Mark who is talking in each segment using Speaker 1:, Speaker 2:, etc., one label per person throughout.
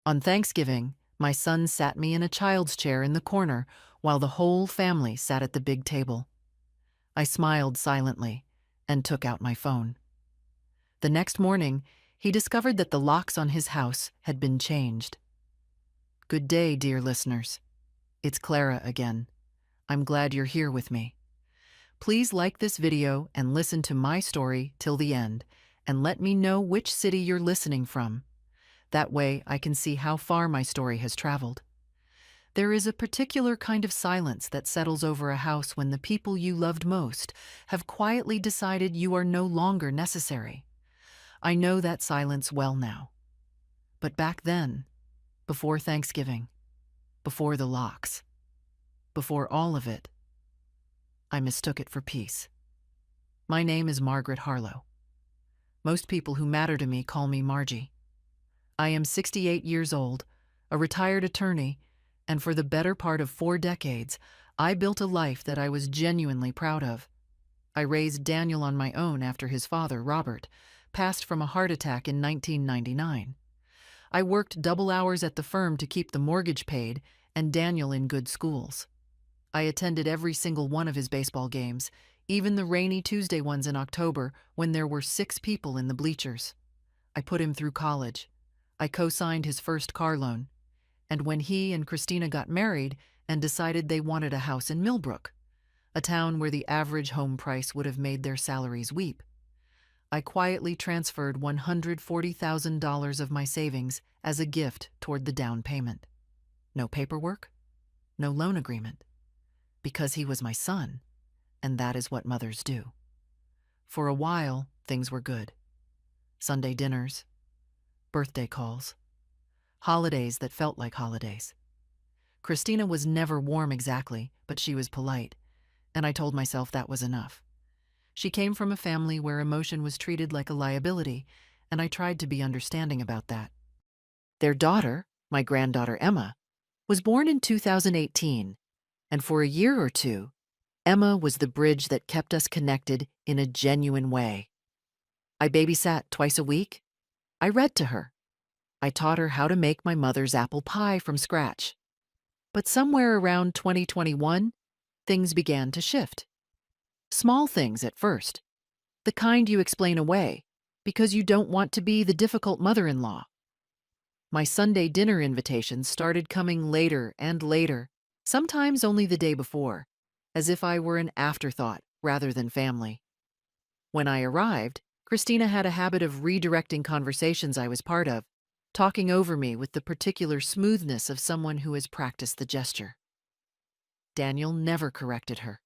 Speaker 1: On Thanksgiving, my son sat me in a child's chair in the corner while the whole family sat at the big table. I smiled silently and took out my phone. The next morning, he discovered that the locks on his house had been changed. Good day, dear listeners. It's Clara again. I'm glad you're here with me. Please like this video and listen to my story till the end, and let me know which city you're listening from. That way I can see how far my story has traveled. There is a particular kind of silence that settles over a house when the people you loved most have quietly decided you are no longer necessary. I know that silence well now. But back then, before Thanksgiving, before the locks, before all of it, I mistook it for peace. My name is Margaret Harlow. Most people who matter to me call me Margie. I am 68 years old, a retired attorney, and for the better part of 4 decades, I built a life that I was genuinely proud of. I raised Daniel on my own after his father, Robert, passed from a heart attack in 1999. I worked double hours at the firm to keep the mortgage paid and Daniel in good schools. I attended every single one of his baseball games, even the rainy Tuesday ones in October when there were 6 people in the bleachers. I put him through college. I co-signed his first car loan. And when he and Christina got married and decided they wanted a house in Millbrook, a town where the average home price would have made their salaries weep, I quietly transferred $140,000 of my savings as a gift toward the down payment. No paperwork, no loan agreement, because he was my son, and that is what mothers do. For a while, things were good. Sunday dinners, birthday calls, holidays that felt like holidays. Christina was never warm exactly, but she was polite, and I told myself that was enough. She came from a family where emotion was treated like a liability, and I tried to be understanding about that. Their daughter, my granddaughter Emma, was born in 2018, and for a year or two, Emma was the bridge that kept us connected in a genuine way. I babysat twice a week. I read to her. I taught her how to make my mother's apple pie from scratch. But somewhere around 2021, things began to shift. Small things at first, the kind you explain away because you don't want to be the difficult mother-in-law. My Sunday dinner invitations started coming later and later, sometimes only the day before, as if I were an afterthought rather than family. When I arrived, Christina had a habit of redirecting conversations I was part of, talking over me with the particular smoothness of someone who has practiced the gesture. Daniel never corrected her.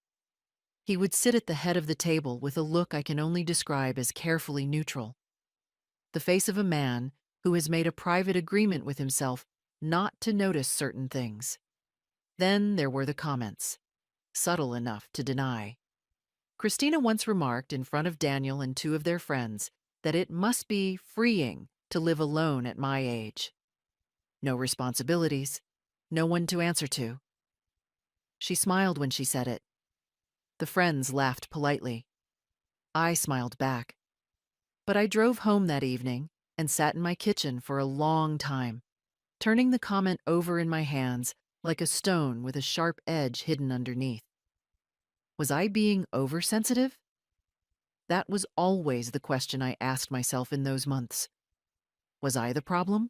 Speaker 1: He would sit at the head of the table with a look I can only describe as carefully neutral. The face of a man who has made a private agreement with himself not to notice certain things. Then there were the comments, subtle enough to deny. Christina once remarked in front of Daniel and 2 of their friends that it must be freeing to live alone at my age. No responsibilities, no one to answer to. She smiled when she said it. The friends laughed politely. I smiled back. But I drove home that evening and sat in my kitchen for a long time, turning the comment over in my hands like a stone with a sharp edge hidden underneath. Was I being oversensitive? That was always the question I asked myself in those months. Was I the problem?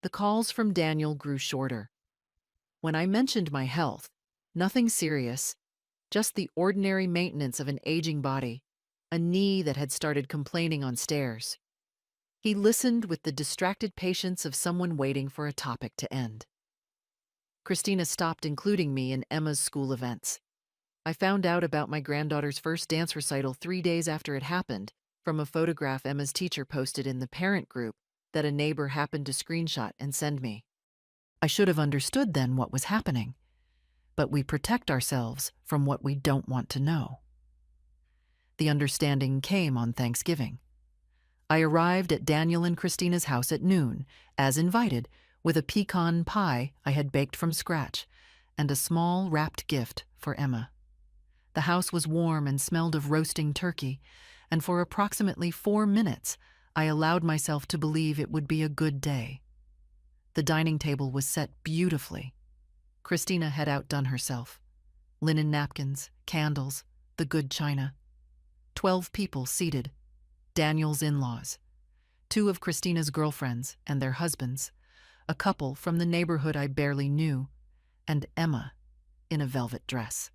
Speaker 1: The calls from Daniel grew shorter. When I mentioned my health, nothing serious, just the ordinary maintenance of an aging body, a knee that had started complaining on stairs. He listened with the distracted patience of someone waiting for a topic to end. Christina stopped including me in Emma's school events. I found out about my granddaughter's first dance recital 3 days after it happened from a photograph Emma's teacher posted in the parent group that a neighbor happened to screenshot and send me. I should have understood then what was happening, but we protect ourselves from what we don't want to know. The understanding came on Thanksgiving. I arrived at Daniel and Christina's house at noon, as invited, with a pecan pie I had baked from scratch and a small wrapped gift for Emma. The house was warm and smelled of roasting turkey, and for approximately 4 minutes, I allowed myself to believe it would be a good day. The dining table was set beautifully. Christina had outdone herself. Linen napkins, candles, the good china. 12 people seated. Daniel's in-laws, 2 of Christina's girlfriends and their husbands, a couple from the neighborhood I barely knew, and Emma in a velvet dress.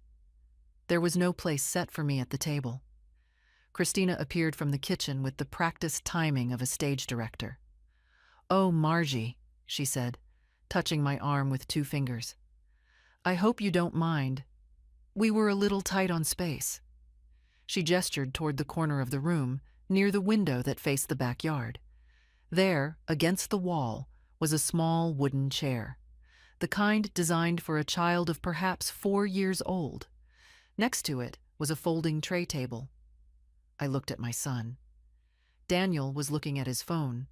Speaker 1: There was no place set for me at the table. Christina appeared from the kitchen with the practiced timing of a stage director. "Oh, Margie," she said, touching my arm with 2 fingers. "I hope you don't mind. We were a little tight on space." She gestured toward the corner of the room, near the window that faced the backyard. There, against the wall, was a small wooden chair, the kind designed for a child of perhaps 4 years old. Next to it was a folding tray table. I looked at my son. Daniel was looking at his phone.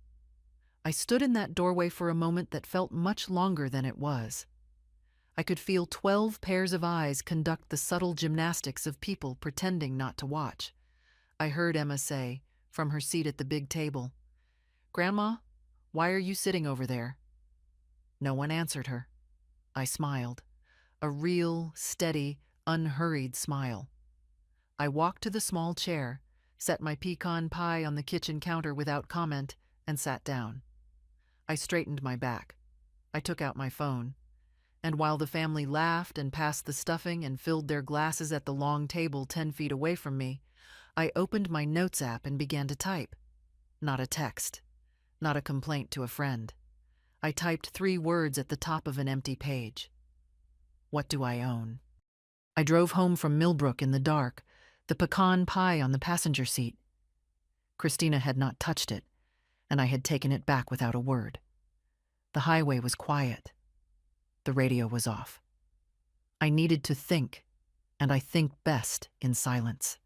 Speaker 1: I stood in that doorway for a moment that felt much longer than it was. I could feel 12 pairs of eyes conduct the subtle gymnastics of people pretending not to watch. I heard Emma say, from her seat at the big table, "Grandma, why are you sitting over there?" No one answered her. I smiled. A real, steady, unhurried smile. I walked to the small chair, set my pecan pie on the kitchen counter without comment, and sat down. I straightened my back. I took out my phone. And while the family laughed and passed the stuffing and filled their glasses at the long table 10 feet away from me, I opened my notes app and began to type. Not a text. Not a complaint to a friend. I typed 3 words at the top of an empty page. What do I own? I drove home from Millbrook in the dark, the pecan pie on the passenger seat. Christina had not touched it, and I had taken it back without a word. The highway was quiet. The radio was off. I needed to think, and I think best in silence.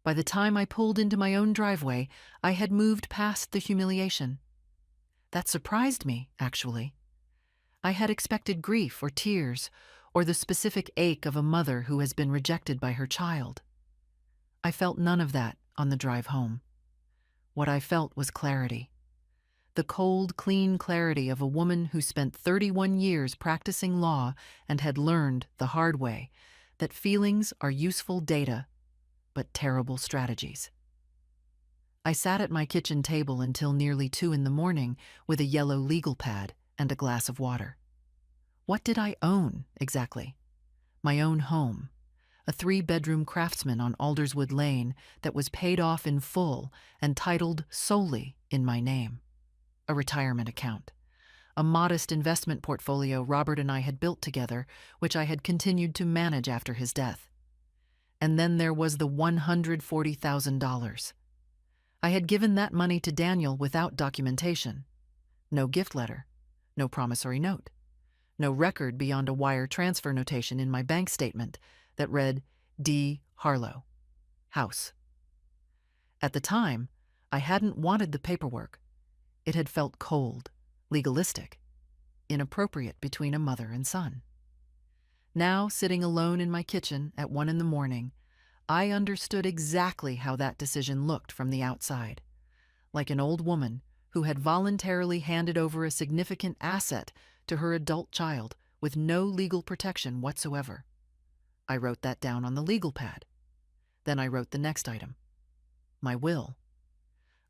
Speaker 1: By the time I pulled into my own driveway, I had moved past the humiliation. That surprised me, actually. I had expected grief or tears, or the specific ache of a mother who has been rejected by her child. I felt none of that on the drive home. What I felt was clarity. The cold, clean clarity of a woman who spent 31 years practicing law and had learned the hard way that feelings are useful data, but terrible strategies. I sat at my kitchen table until nearly 2 in the morning with a yellow legal pad and a glass of water. What did I own, exactly? My own home, a 3-bedroom Craftsman on Alderswood Lane that was paid off in full and titled solely in my name. A retirement account, a modest investment portfolio Robert and I had built together, which I had continued to manage after his death. And then there was the $140,000. I had given that money to Daniel without documentation. No gift letter, no promissory note, no record beyond a wire transfer notation in my bank statement that read D. Harlow, house. At the time, I hadn't wanted the paperwork. It had felt cold, legalistic, inappropriate between a mother and son. Now, sitting alone in my kitchen at 1 in the morning, I understood exactly how that decision looked from the outside, like an old woman who had voluntarily handed over a significant asset to her adult child with no legal protection whatsoever. I wrote that down on the legal pad. Then I wrote the next item, my will.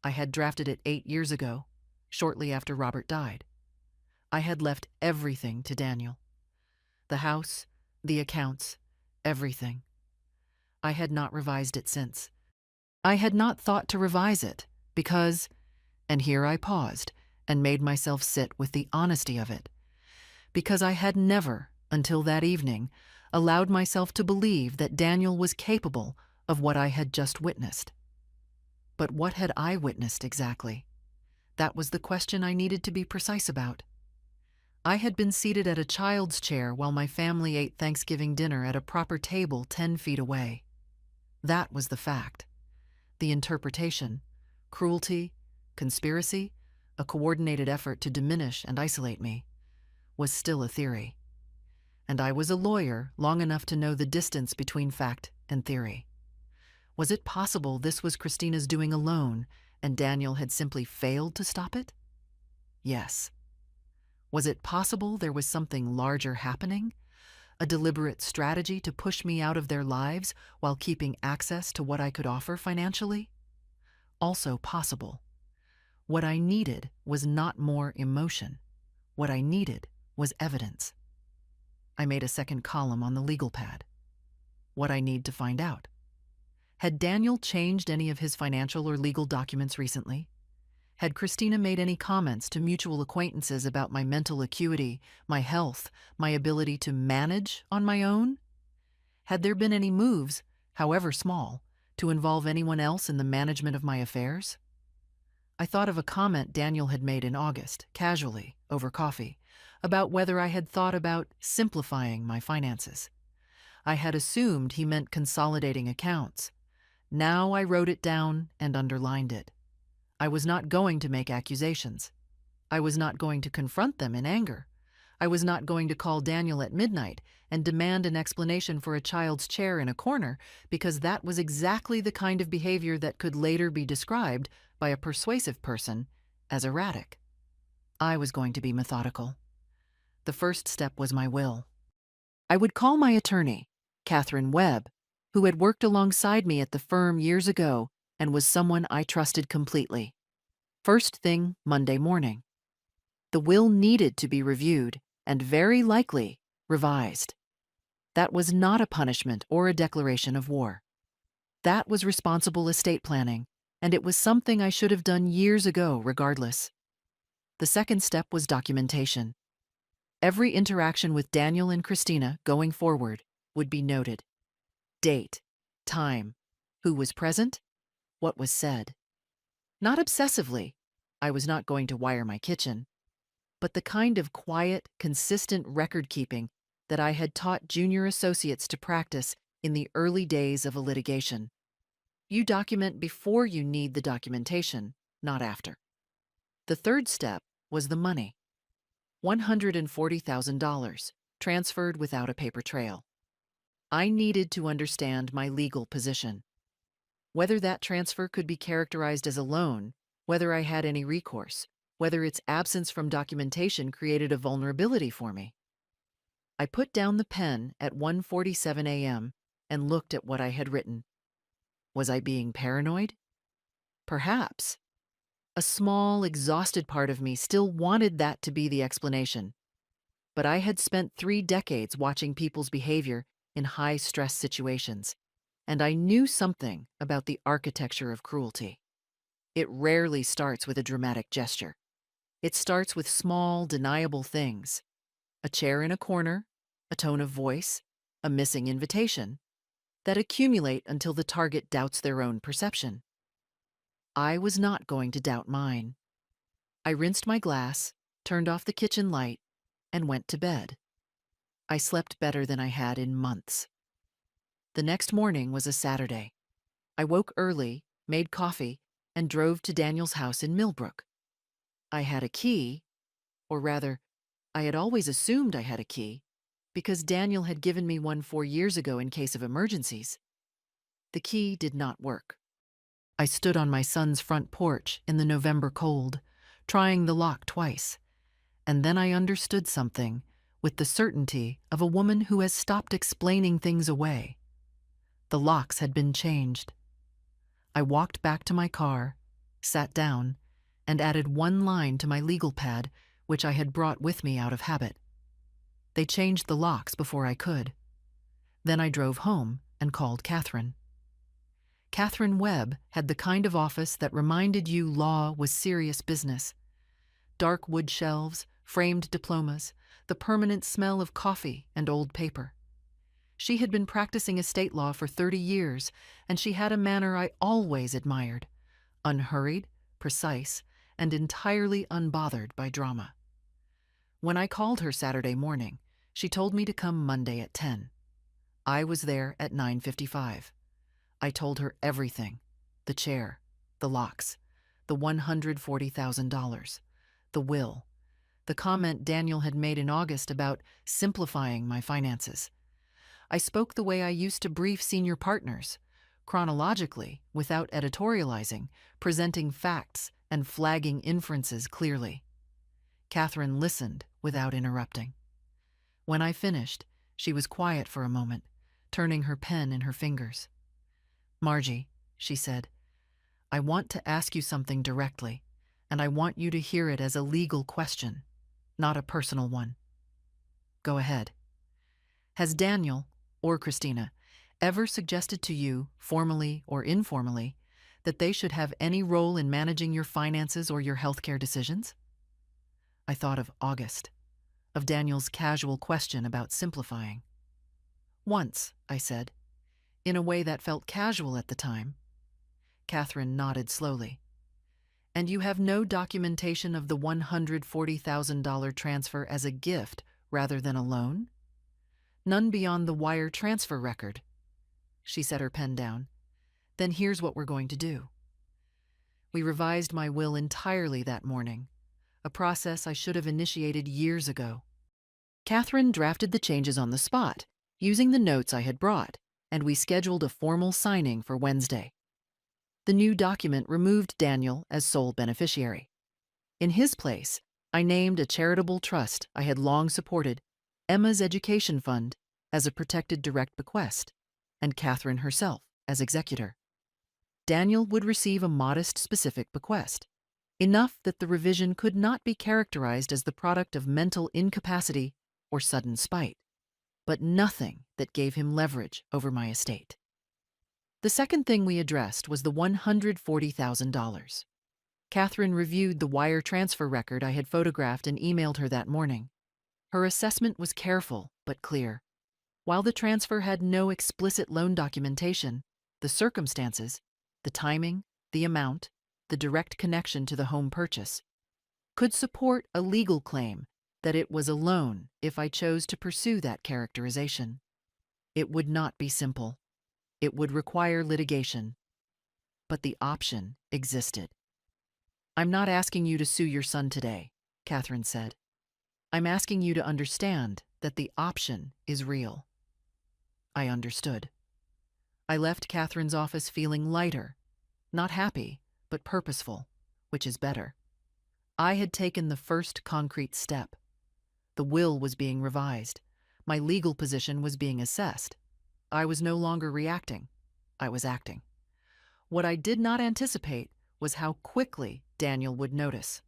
Speaker 1: I had drafted it 8 years ago, shortly after Robert died. I had left everything to Daniel. The house, the accounts, everything. I had not revised it since. I had not thought to revise it because, and here I paused and made myself sit with the honesty of it, because I had never, until that evening, allowed myself to believe that Daniel was capable of what I had just witnessed. But what had I witnessed exactly? That was the question I needed to be precise about. I had been seated at a child's chair while my family ate Thanksgiving dinner at a proper table 10 feet away. That was the fact. The interpretation, cruelty, conspiracy, a coordinated effort to diminish and isolate me, was still a theory. And I was a lawyer long enough to know the distance between fact and theory. Was it possible this was Christina's doing alone, and Daniel had simply failed to stop it? Yes. Was it possible there was something larger happening? A deliberate strategy to push me out of their lives while keeping access to what I could offer financially? Also possible. What I needed was not more emotion. What I needed was evidence. I made a second column on the legal pad. What I need to find out. Had Daniel changed any of his financial or legal documents recently? Had Christina made any comments to mutual acquaintances about my mental acuity, my health, my ability to manage on my own? Had there been any moves, however small, to involve anyone else in the management of my affairs? I thought of a comment Daniel had made in August, casually, over coffee, about whether I had thought about simplifying my finances. I had assumed he meant consolidating accounts. Now I wrote it down and underlined it. I was not going to make accusations. I was not going to confront them in anger. I was not going to call Daniel at midnight and demand an explanation for a child's chair in a corner, because that was exactly the kind of behavior that could later be described by a persuasive person as erratic. I was going to be methodical. The first step was my will. I would call my attorney, Catherine Webb, who had worked alongside me at the firm years ago and was someone I trusted completely. First thing Monday morning. The will needed to be reviewed and very likely revised. That was not a punishment or a declaration of war. That was responsible estate planning, and it was something I should have done years ago regardless. The second step was documentation. Every interaction with Daniel and Christina going forward would be noted. Date, time, who was present, what was said. Not obsessively. I was not going to wire my kitchen. But the kind of quiet, consistent record-keeping that I had taught junior associates to practice in the early days of a litigation. You document before you need the documentation, not after. The third step was the money. $140,000, transferred without a paper trail. I needed to understand my legal position. Whether that transfer could be characterized as a loan, whether I had any recourse, whether its absence from documentation created a vulnerability for me. I put down the pen at 1:47 a.m. and looked at what I had written. Was I being paranoid? Perhaps. A small, exhausted part of me still wanted that to be the explanation. But I had spent 3 decades watching people's behavior in high-stress situations, and I knew something about the architecture of cruelty. It rarely starts with a dramatic gesture. It starts with small, deniable things. A chair in a corner, a tone of voice, a missing invitation, that accumulate until the target doubts their own perception. I was not going to doubt mine. I rinsed my glass, turned off the kitchen light, and went to bed. I slept better than I had in months. The next morning was a Saturday. I woke early, made coffee, and drove to Daniel's house in Millbrook. I had a key, or rather, I had always assumed I had a key, because Daniel had given me one 4 years ago in case of emergencies. The key did not work. I stood on my son's front porch in the November cold, trying the lock twice, and then I understood something with the certainty of a woman who has stopped explaining things away. The locks had been changed. I walked back to my car, sat down, and added one line to my legal pad, which I had brought with me out of habit. They changed the locks before I could. Then I drove home and called Catherine. Catherine Webb had the kind of office that reminded you law was serious business. Dark wood shelves, framed diplomas, the permanent smell of coffee and old paper. She had been practicing estate law for 30 years, and she had a manner I always admired, unhurried, precise, and entirely unbothered by drama. When I called her Saturday morning, she told me to come Monday at 10. I was there at 9:55. I told her everything: the chair, the locks, the $140,000, the will, the comment Daniel had made in August about simplifying my finances. I spoke the way I used to brief senior partners, chronologically, without editorializing, presenting facts and flagging inferences clearly. Catherine listened without interrupting. When I finished, she was quiet for a moment, turning her pen in her fingers. "Margie," she said, "I want to ask you something directly, and I want you to hear it as a legal question, not a personal one." "Go ahead." "Has Daniel, or Christina, ever suggested to you, formally or informally, that they should have any role in managing your finances or your healthcare decisions?" I thought of August, of Daniel's casual question about simplifying. "Once," I said, in a way that felt casual at the time. Catherine nodded slowly. "And you have no documentation of the $140,000 transfer as a gift rather than a loan?" "None beyond the wire transfer record." She set her pen down. "Then here's what we're going to do." We revised my will entirely that morning, a process I should have initiated years ago. Catherine drafted the changes on the spot, using the notes I had brought, and we scheduled a formal signing for Wednesday. The new document removed Daniel as sole beneficiary. In his place, I named a charitable trust I had long supported, Emma's Education Fund, as a protected direct bequest, and Catherine herself as executor. Daniel would receive a modest specific bequest, enough that the revision could not be characterized as the product of mental incapacity or sudden spite, but nothing that gave him leverage over my estate. The second thing we addressed was the $140,000. Catherine reviewed the wire transfer record I had photographed and emailed her that morning. Her assessment was careful but clear. While the transfer had no explicit loan documentation, the circumstances, the timing, the amount, the direct connection to the home purchase, could support a legal claim that it was a loan if I chose to pursue that characterization. It would not be simple. It would require litigation. But the option existed. "I'm not asking you to sue your son today," Catherine said. "I'm asking you to understand that the option is real." I understood. I left Catherine's office feeling lighter, not happy, but purposeful, which is better. I had taken the first concrete step. The will was being revised. My legal position was being assessed. I was no longer reacting. I was acting. What I did not anticipate was how quickly Daniel would notice.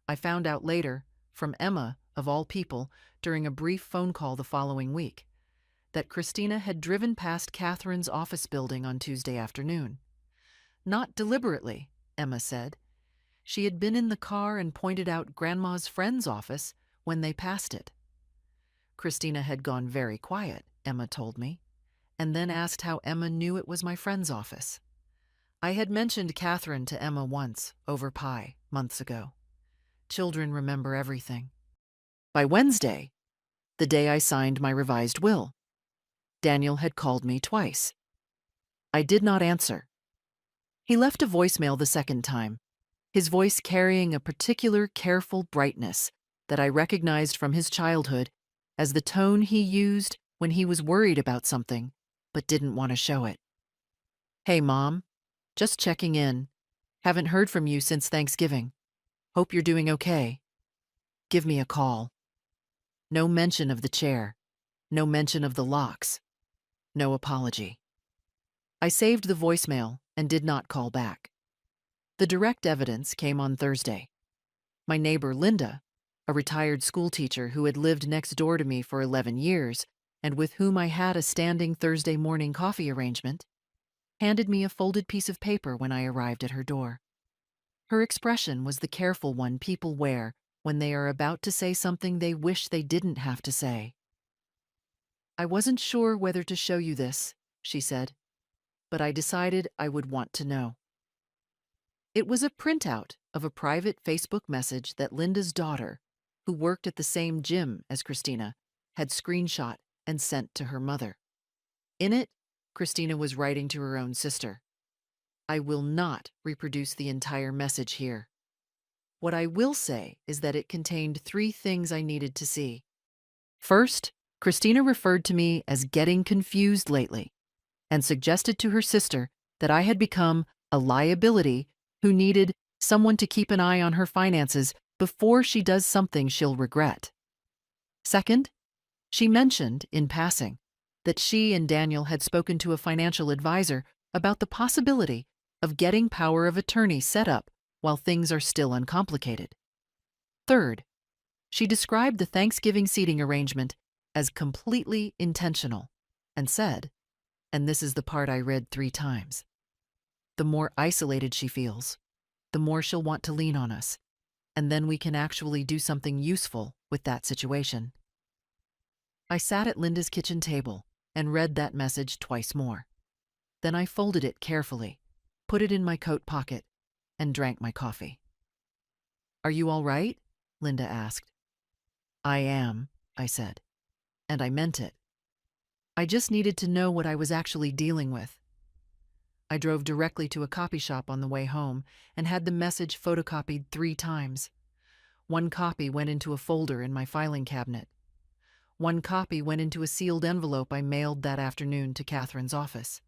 Speaker 1: I found out later, from Emma, of all people, during a brief phone call the following week, that Christina had driven past Catherine's office building on Tuesday afternoon. Not deliberately, Emma said. She had been in the car and pointed out Grandma's friend's office when they passed it. Christina had gone very quiet, Emma told me, and then asked how Emma knew it was my friend's office. I had mentioned Catherine to Emma once, over pie, months ago. Children remember everything. By Wednesday, the day I signed my revised will, Daniel had called me twice. I did not answer. He left a voicemail the second time, his voice carrying a particular careful brightness that I recognized from his childhood as the tone he used when he was worried about something but didn't want to show it. "Hey, Mom. Just checking in. Haven't heard from you since Thanksgiving. Hope you're doing okay. Give me a call." No mention of the chair. No mention of the locks. No apology. I saved the voicemail and did not call back. The direct evidence came on Thursday. My neighbor Linda, a retired schoolteacher who had lived next door to me for 11 years and with whom I had a standing Thursday morning coffee arrangement, handed me a folded piece of paper when I arrived at her door. Her expression was the careful one people wear when they are about to say something they wish they didn't have to say. "I wasn't sure whether to show you this," she said, "but I decided I would want to know." It was a printout of a private Facebook message that Linda's daughter, who worked at the same gym as Christina, had screenshot and sent to her mother. In it, Christina was writing to her own sister. I will not reproduce the entire message here. What I will say is that it contained 3 things I needed to see. First, Christina referred to me as getting confused lately and suggested to her sister that I had become a liability who needed someone to keep an eye on her finances before she does something she'll regret. Second, she mentioned, in passing, that she and Daniel had spoken to a financial advisor about the possibility of getting power of attorney set up while things are still uncomplicated. Third, she described the Thanksgiving seating arrangement as completely intentional and said, and this is the part I read 3 times, the more isolated she feels, the more she'll want to lean on us, and then we can actually do something useful with that situation. I sat at Linda's kitchen table and read that message twice more. Then I folded it carefully, put it in my coat pocket, and drank my coffee. "Are you all right?" Linda asked. "I am," I said, and I meant it. I just needed to know what I was actually dealing with. I drove directly to a copy shop on the way home and had the message photocopied 3 times. 1 copy went into a folder in my filing cabinet. 1 copy went into a sealed envelope I mailed that afternoon to Catherine's office.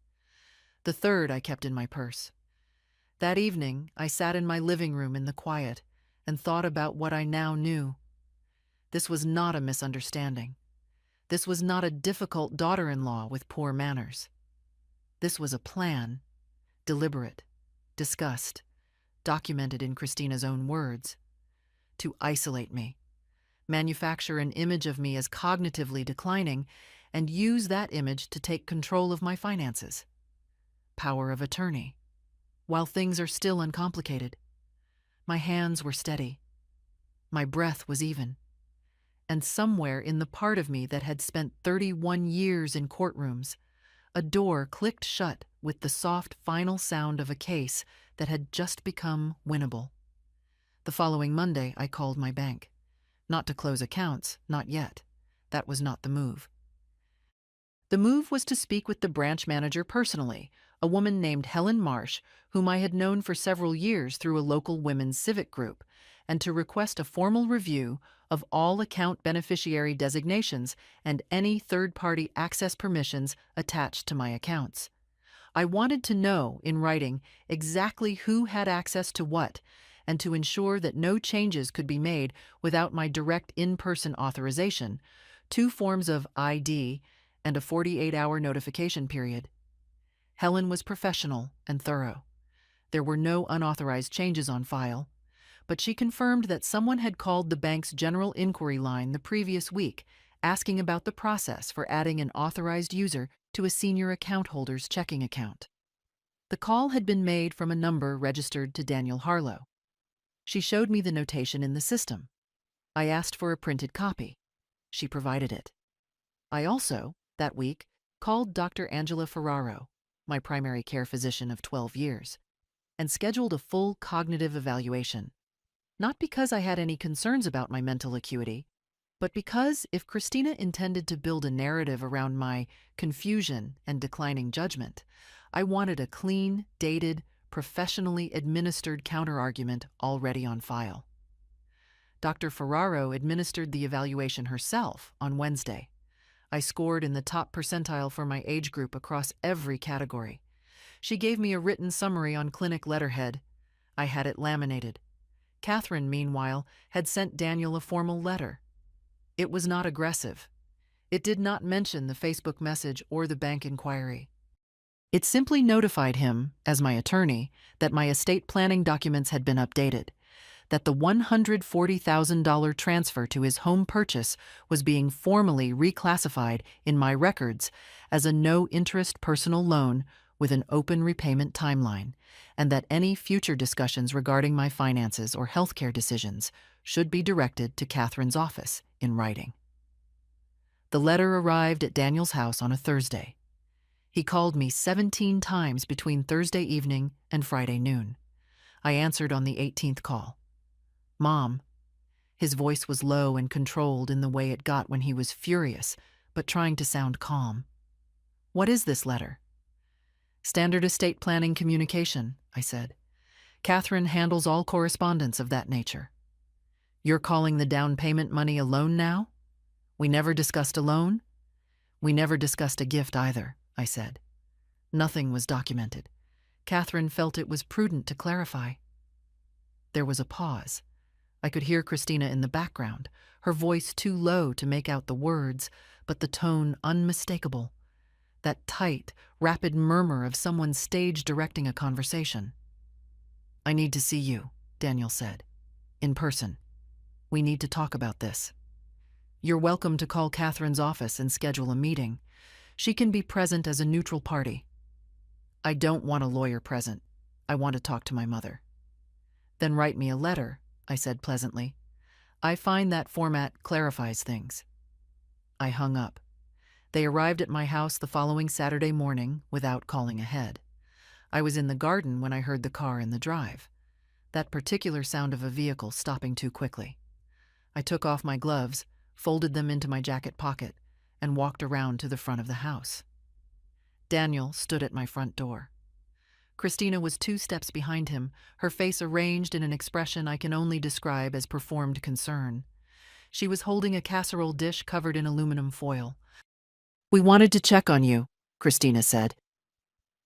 Speaker 1: The 3rd I kept in my purse. That evening, I sat in my living room in the quiet and thought about what I now knew. This was not a misunderstanding. This was not a difficult daughter-in-law with poor manners. This was a plan, deliberate, discussed, documented in Christina's own words, to isolate me, manufacture an image of me as cognitively declining, and use that image to take control of my finances. Power of attorney. While things are still uncomplicated. My hands were steady. My breath was even. And somewhere in the part of me that had spent 31 years in courtrooms, a door clicked shut with the soft final sound of a case that had just become winnable. The following Monday, I called my bank. Not to close accounts, not yet. That was not the move. The move was to speak with the branch manager personally, a woman named Helen Marsh, whom I had known for several years through a local women's civic group, and to request a formal review of all account beneficiary designations and any third-party access permissions attached to my accounts. I wanted to know, in writing, exactly who had access to what, and to ensure that no changes could be made without my direct in-person authorization, 2 forms of ID, and a 48-hour notification period. Helen was professional and thorough. There were no unauthorized changes on file, but she confirmed that someone had called the bank's general inquiry line the previous week, asking about the process for adding an authorized user to a senior account holder's checking account. The call had been made from a number registered to Daniel Harlow. She showed me the notation in the system. I asked for a printed copy. She provided it. I also, that week, called Dr. Angela Ferraro, my primary care physician of 12 years, and scheduled a full cognitive evaluation. Not because I had any concerns about my mental acuity, but because if Christina intended to build a narrative around my confusion and declining judgment, I wanted a clean, dated, professionally administered counterargument already on file. Dr. Ferraro administered the evaluation herself on Wednesday. I scored in the top percentile for my age group across every category. She gave me a written summary on clinic letterhead. I had it laminated. Catherine, meanwhile, had sent Daniel a formal letter. It was not aggressive. It did not mention the Facebook message or the bank inquiry. It simply notified him, as my attorney, that my estate planning documents had been updated, that the $140,000 transfer to his home purchase was being formally reclassified in my records as a no-interest personal loan with an open repayment timeline, and that any future discussions regarding my finances or healthcare decisions should be directed to Catherine's office in writing. The letter arrived at Daniel's house on a Thursday. He called me 17 times between Thursday evening and Friday noon. I answered on the 18th call. "Mom." His voice was low and controlled in the way it got when he was furious, but trying to sound calm. "What is this letter?" "Standard estate planning communication," I said. "Catherine handles all correspondence of that nature." "You're calling the down payment money a loan now? We never discussed a loan?" "We never discussed a gift either," I said. Nothing was documented. Catherine felt it was prudent to clarify. There was a pause. I could hear Christina in the background, her voice too low to make out the words, but the tone unmistakable. That tight, rapid murmur of someone stage directing a conversation. "I need to see you," Daniel said. "In person. We need to talk about this. You're welcome to call Catherine's office and schedule a meeting. She can be present as a neutral party." "I don't want a lawyer present. I want to talk to my mother." "Then write me a letter," I said pleasantly. "I find that format clarifies things." I hung up. They arrived at my house the following Saturday morning without calling ahead. I was in the garden when I heard the car in the drive. That particular sound of a vehicle stopping too quickly. I took off my gloves, folded them into my jacket pocket, and walked around to the front of the house. Daniel stood at my front door. Christina was 2 steps behind him, her face arranged in an expression I can only describe as performed concern. She was holding a casserole dish covered in aluminum foil. "We wanted to check on you," Christina said.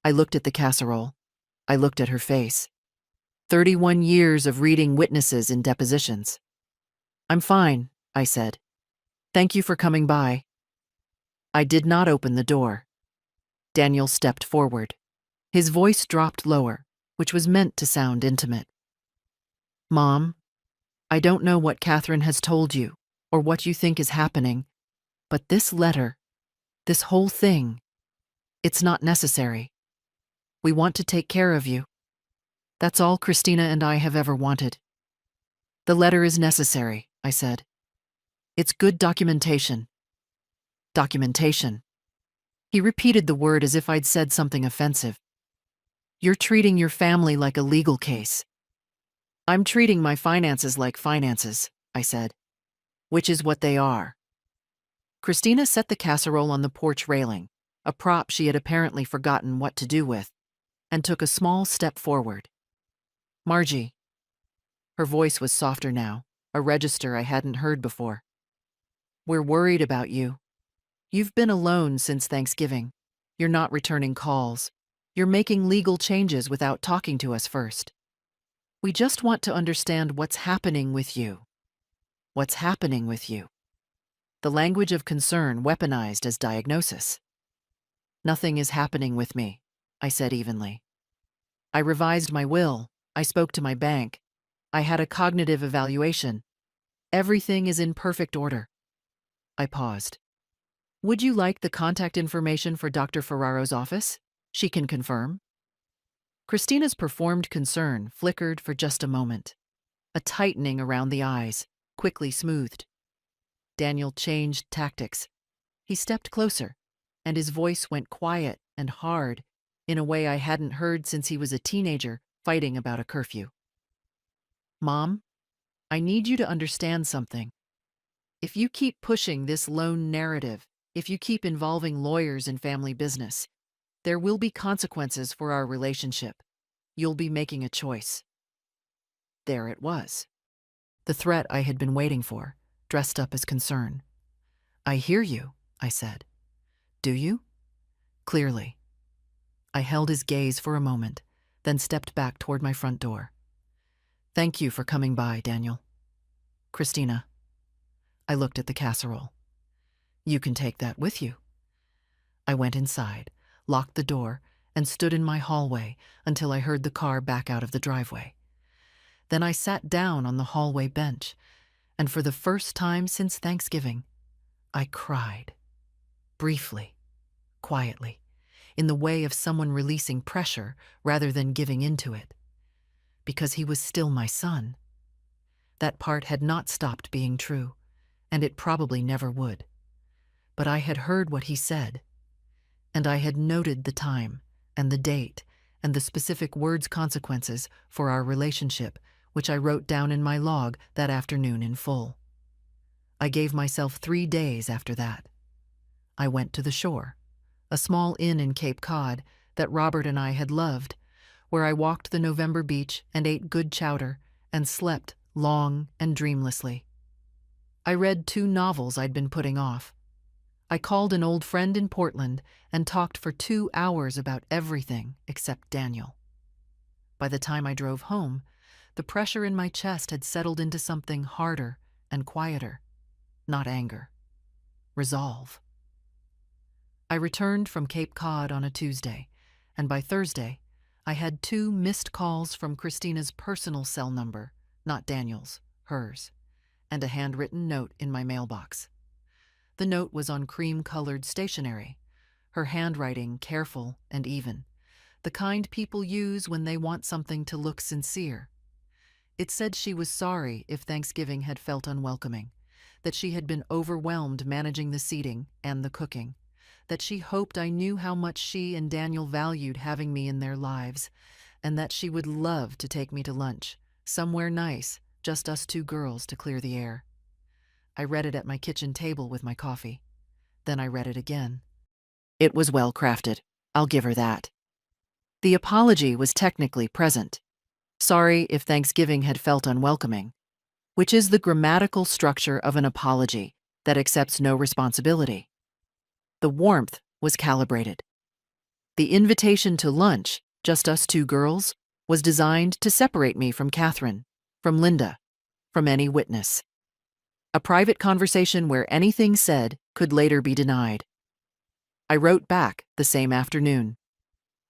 Speaker 1: I looked at the casserole. I looked at her face. 31 years of reading witnesses in depositions. "I'm fine," I said. "Thank you for coming by." I did not open the door. Daniel stepped forward. His voice dropped lower, which was meant to sound intimate. "Mom, I don't know what Catherine has told you or what you think is happening, but this letter, this whole thing, it's not necessary. We want to take care of you. That's all Christina and I have ever wanted." "The letter is necessary," I said. "It's good documentation." "Documentation." He repeated the word as if I'd said something offensive. "You're treating your family like a legal case." "I'm treating my finances like finances," I said. "Which is what they are." Christina set the casserole on the porch railing, a prop she had apparently forgotten what to do with, and took a small step forward. "Margie." Her voice was softer now, a register I hadn't heard before. "We're worried about you. You've been alone since Thanksgiving. You're not returning calls. You're making legal changes without talking to us first. We just want to understand what's happening with you." What's happening with you? The language of concern weaponized as diagnosis. "Nothing is happening with me," I said evenly. "I revised my will. I spoke to my bank. I had a cognitive evaluation. Everything is in perfect order." I paused. "Would you like the contact information for Dr. Ferraro's office? She can confirm." Christina's performed concern flickered for just a moment. A tightening around the eyes, quickly smoothed. Daniel changed tactics. He stepped closer, and his voice went quiet and hard in a way I hadn't heard since he was a teenager fighting about a curfew. "Mom, I need you to understand something. If you keep pushing this lone narrative, if you keep involving lawyers in family business, there will be consequences for our relationship. You'll be making a choice." There it was. The threat I had been waiting for, dressed up as concern. "I hear you," I said. "Do you?" "Clearly." I held his gaze for a moment, then stepped back toward my front door. "Thank you for coming by, Daniel." "Christina." I looked at the casserole. "You can take that with you." I went inside, locked the door, and stood in my hallway until I heard the car back out of the driveway. Then I sat down on the hallway bench, and for the first time since Thanksgiving, I cried. Briefly, quietly, in the way of someone releasing pressure rather than giving into it. Because he was still my son. That part had not stopped being true, and it probably never would. But I had heard what he said, and I had noted the time and the date and the specific words' consequences for our relationship, which I wrote down in my log that afternoon in full. I gave myself 3 days after that. I went to the shore, a small inn in Cape Cod that Robert and I had loved, where I walked the November beach and ate good chowder and slept long and dreamlessly. I read 2 novels I'd been putting off. I called an old friend in Portland and talked for 2 hours about everything except Daniel. By the time I drove home, The pressure in my chest had settled into something harder and quieter. Not anger. Resolve. I returned from Cape Cod on a Tuesday, and by Thursday, I had 2 missed calls from Christina's personal cell number, not Daniel's, hers, and a handwritten note in my mailbox. The note was on cream-colored stationery, her handwriting careful and even, the kind people use when they want something to look sincere. It said she was sorry if Thanksgiving had felt unwelcoming, that she had been overwhelmed managing the seating and the cooking, that she hoped I knew how much she and Daniel valued having me in their lives, and that she would love to take me to lunch, somewhere nice, just us 2 girls to clear the air. I read it at my kitchen table with my coffee. Then I read it again. It was well crafted. I'll give her that. The apology was technically present. Sorry if Thanksgiving had felt unwelcoming, which is the grammatical structure of an apology that accepts no responsibility. The warmth was calibrated. The invitation to lunch, just us 2 girls, was designed to separate me from Catherine, from Linda, from any witness. A private conversation where anything said could later be denied. I wrote back the same afternoon.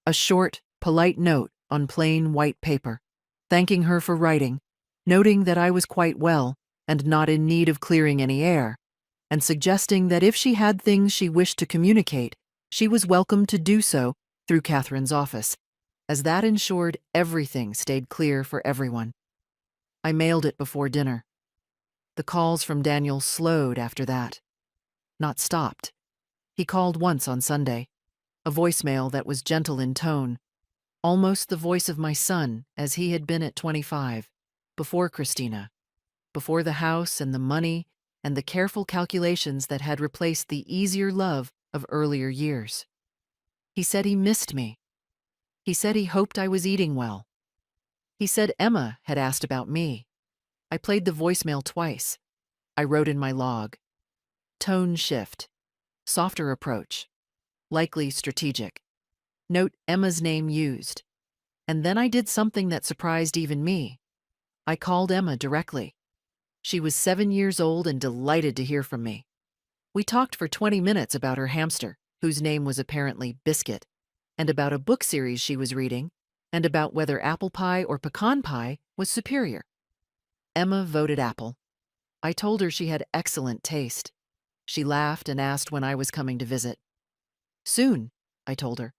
Speaker 1: A short, polite note on plain white paper, thanking her for writing, noting that I was quite well and not in need of clearing any air, and suggesting that if she had things she wished to communicate, she was welcome to do so through Catherine's office, as that ensured everything stayed clear for everyone. I mailed it before dinner. The calls from Daniel slowed after that. Not stopped. He called once on Sunday, a voicemail that was gentle in tone, almost the voice of my son as he had been at 25, before Christina, before the house and the money and the careful calculations that had replaced the easier love of earlier years. He said he missed me. He said he hoped I was eating well. He said Emma had asked about me. I played the voicemail twice. I wrote in my log. Tone shift. Softer approach. Likely strategic. Note Emma's name used. And then I did something that surprised even me. I called Emma directly. She was 7 years old and delighted to hear from me. We talked for 20 minutes about her hamster, whose name was apparently Biscuit, and about a book series she was reading, and about whether apple pie or pecan pie was superior. Emma voted apple. I told her she had excellent taste. She laughed and asked when I was coming to visit. Soon, I told her,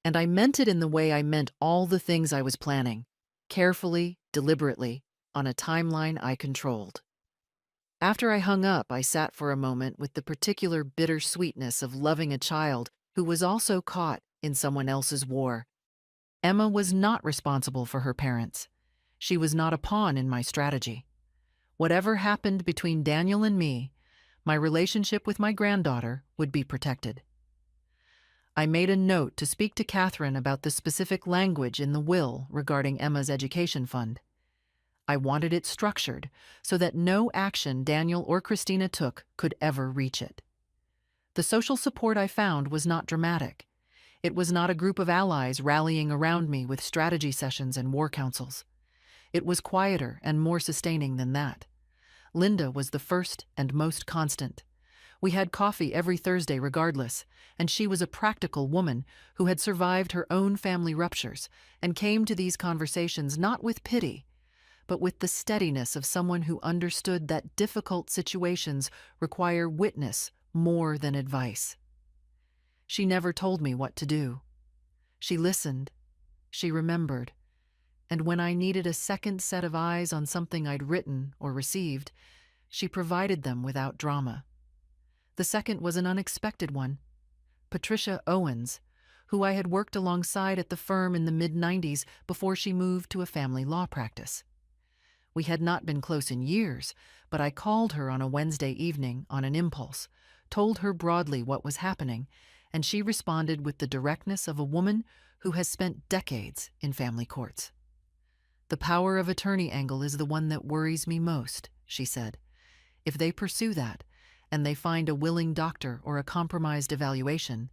Speaker 1: and I meant it in the way I meant all the things I was planning, carefully, deliberately, on a timeline I controlled. After I hung up, I sat for a moment with the particular bittersweetness of loving a child who was also caught in someone else's war. Emma was not responsible for her parents. She was not a pawn in my strategy. Whatever happened between Daniel and me, my relationship with my granddaughter would be protected. I made a note to speak to Catherine about the specific language in the will regarding Emma's education fund. I wanted it structured so that no action Daniel or Christina took could ever reach it. The social support I found was not dramatic. It was not a group of allies rallying around me with strategy sessions and war councils. It was quieter and more sustaining than that. Linda was the first and most constant. We had coffee every Thursday regardless, and she was a practical woman who had survived her own family ruptures and came to these conversations not with pity, but with the steadiness of someone who understood that difficult situations require witness more than advice. She never told me what to do. She listened, she remembered, and when I needed a second set of eyes on something I'd written or received, she provided them without drama. The second was an unexpected one. Patricia Owens, who I had worked alongside at the firm in the mid-90s before she moved to a family law practice. We had not been close in years, but I called her on a Wednesday evening on an impulse, told her broadly what was happening, and she responded with the directness of a woman who has spent decades in family courts. The power of attorney angle is the one that worries me most, she said. If they pursue that, and they find a willing doctor or a compromised evaluation,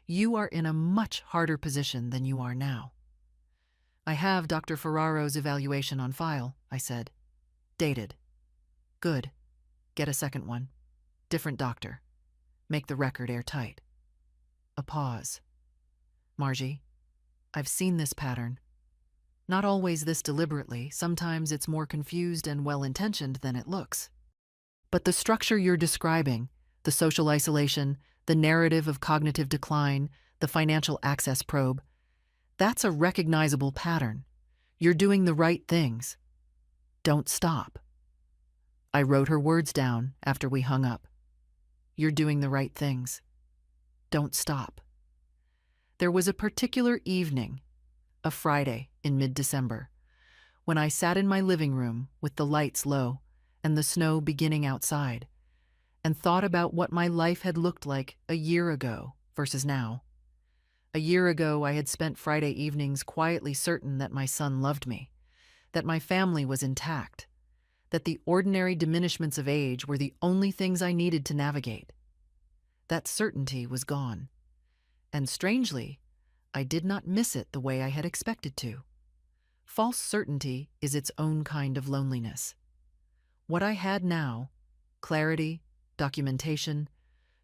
Speaker 1: you are in a much harder position than you are now. I have Dr. Ferraro's evaluation on file, I said. Dated. Good. Get a second one. Different doctor. Make the record airtight. A pause. Margie, I've seen this pattern. Not always this deliberately, sometimes it's more confused and well-intentioned than it looks. But the structure you're describing, the social isolation, the narrative of cognitive decline, the financial access probe, that's a recognizable pattern. You're doing the right things. Don't stop. I wrote her words down after we hung up. You're doing the right things. Don't stop. There was a particular evening, a Friday in mid-December, when I sat in my living room with the lights low and the snow beginning outside, and thought about what my life had looked like a year ago versus now. A year ago, I had spent Friday evenings quietly certain that my son loved me, that my family was intact, that the ordinary diminishments of age were the only things I needed to navigate. That certainty was gone, and strangely, I did not miss it the way I had expected to. False certainty is its own kind of loneliness. What I had now, clarity, documentation,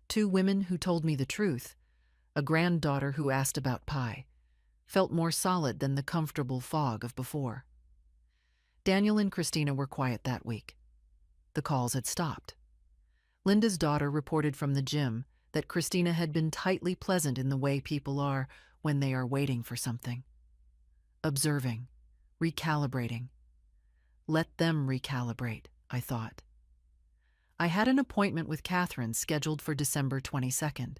Speaker 1: 2 women who told me the truth, a granddaughter who asked about pie, felt more solid than the comfortable fog of before. Daniel and Christina were quiet that week. The calls had stopped. Linda's daughter reported from the gym that Christina had been tightly pleasant in the way people are when they are waiting for something. Observing, recalibrating. Let them recalibrate, I thought. I had an appointment with Catherine scheduled for December 22nd.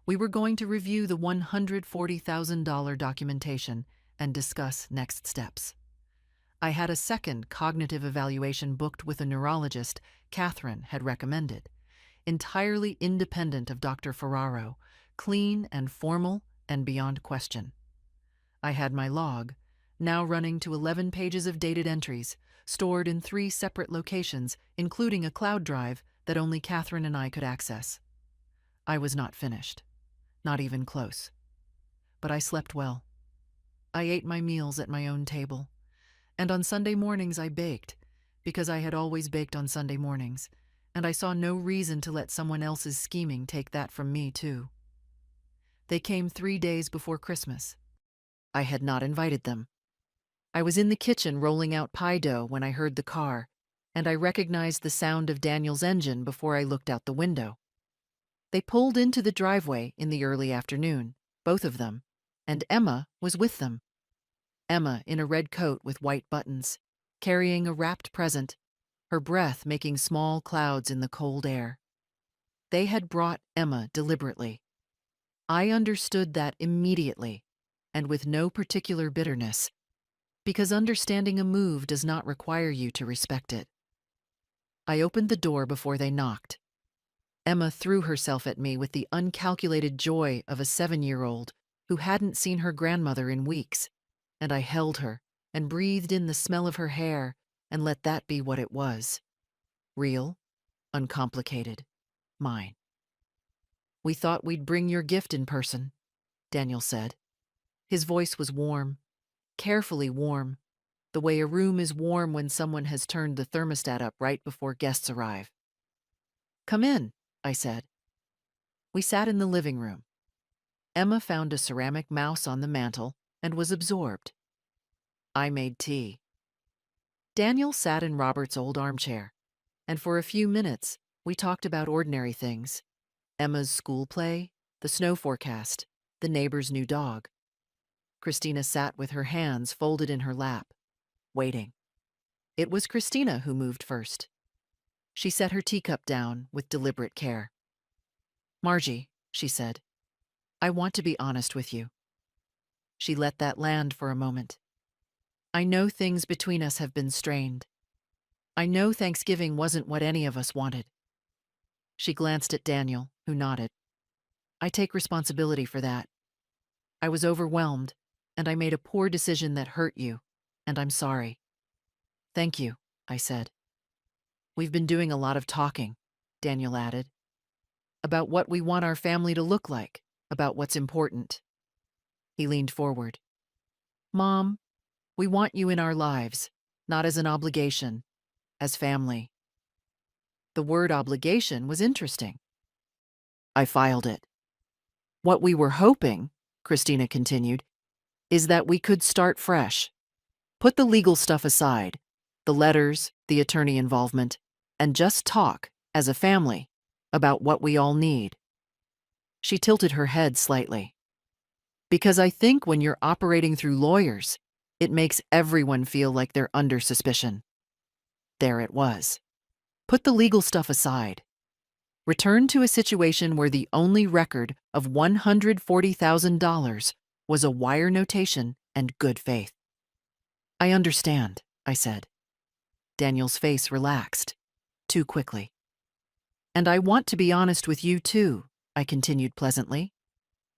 Speaker 1: We were going to review the $140,000 documentation and discuss next steps. I had a second cognitive evaluation booked with a neurologist Catherine had recommended, entirely independent of Dr. Ferraro, clean and formal and beyond question. I had my log, now running to 11 pages of dated entries, stored in 3 separate locations, including a cloud drive that only Catherine and I could access. I was not finished, not even close. But I slept well. I ate my meals at my own table. And on Sunday mornings I baked, because I had always baked on Sunday mornings, and I saw no reason to let someone else's scheming take that from me, too. They came 3 days before Christmas. I had not invited them. I was in the kitchen rolling out pie dough when I heard the car, and I recognized the sound of Daniel's engine before I looked out the window. They pulled into the driveway in the early afternoon, both of them, and Emma was with them. Emma in a red coat with white buttons, carrying a wrapped present, her breath making small clouds in the cold air. They had brought Emma deliberately. I understood that immediately, and with no particular bitterness, because understanding a move does not require you to respect it. I opened the door before they knocked. Emma threw herself at me with the uncalculated joy of a 7-year-old who hadn't seen her grandmother in weeks, and I held her and breathed in the smell of her hair and let that be what it was. Real, uncomplicated, mine. "We thought we'd bring your gift in person," Daniel said. His voice was warm, carefully warm, the way a room is warm when someone has turned the thermostat up right before guests arrive. "Come in," I said. We sat in the living room. Emma found a ceramic mouse on the mantel and was absorbed. I made tea. Daniel sat in Robert's old armchair, and for a few minutes we talked about ordinary things: Emma's school play, the snow forecast, the neighbor's new dog. Christina sat with her hands folded in her lap, waiting. It was Christina who moved first. She set her teacup down with deliberate care. "Margie," she said, "I want to be honest with you." She let that land for a moment. "I know things between us have been strained. I know Thanksgiving wasn't what any of us wanted." She glanced at Daniel, who nodded. "I take responsibility for that. I was overwhelmed, and I made a poor decision that hurt you, and I'm sorry." "Thank you," I said. "We've been doing a lot of talking," Daniel added, "about what we want our family to look like, about what's important." He leaned forward. "Mom, We want you in our lives, not as an obligation, as family. The word obligation was interesting. I filed it. What we were hoping, Christina continued, is that we could start fresh. Put the legal stuff aside, the letters, the attorney involvement, and just talk, as a family, about what we all need. She tilted her head slightly. Because I think when you're operating through lawyers, it makes everyone feel like they're under suspicion. There it was. Put the legal stuff aside. Return to a situation where the only record of $140,000 was a wire notation and good faith. I understand, I said. Daniel's face relaxed, too quickly. And I want to be honest with you too, I continued pleasantly.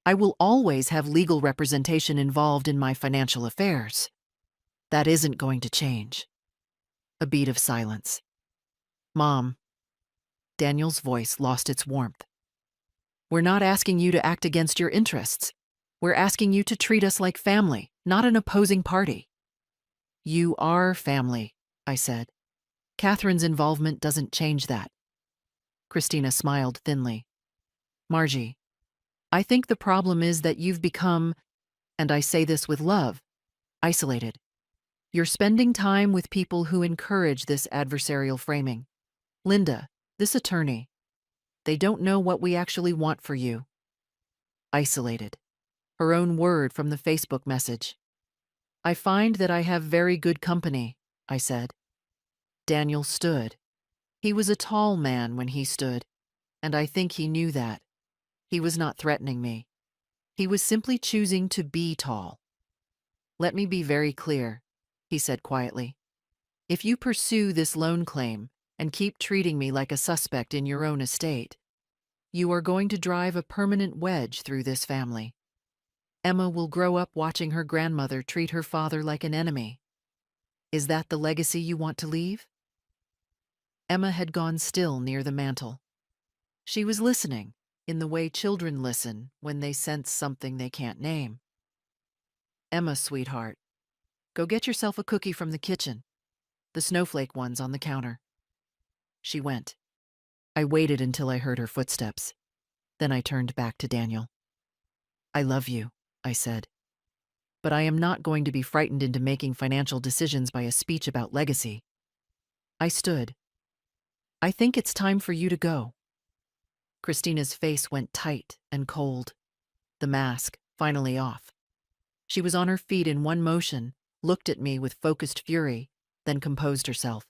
Speaker 1: I will always have legal representation involved in my financial affairs. That isn't going to change. A beat of silence. Mom. Daniel's voice lost its warmth. We're not asking you to act against your interests. We're asking you to treat us like family, not an opposing party. You are family, I said. Catherine's involvement doesn't change that. Christina smiled thinly. Margie, I think the problem is that you've become, and I say this with love, isolated. You're spending time with people who encourage this adversarial framing. Linda, this attorney, they don't know what we actually want for you. Isolated. Her own word from the Facebook message. I find that I have very good company, I said. Daniel stood. He was a tall man when he stood, and I think he knew that. He was not threatening me. He was simply choosing to be tall. Let me be very clear, he said quietly. If you pursue this loan claim and keep treating me like a suspect in your own estate, you are going to drive a permanent wedge through this family. Emma will grow up watching her grandmother treat her father like an enemy. Is that the legacy you want to leave? Emma had gone still near the mantel. She was listening, in the way children listen when they sense something they can't name. Emma, sweetheart, go get yourself a cookie from the kitchen. The snowflake one's on the counter. She went. I waited until I heard her footsteps. Then I turned back to Daniel. I love you, I said. But I am not going to be frightened into making financial decisions by a speech about legacy. I stood. I think it's time for you to go. Christina's face went tight and cold, the mask finally off. She was on her feet in one motion, looked at me with focused fury, then composed herself.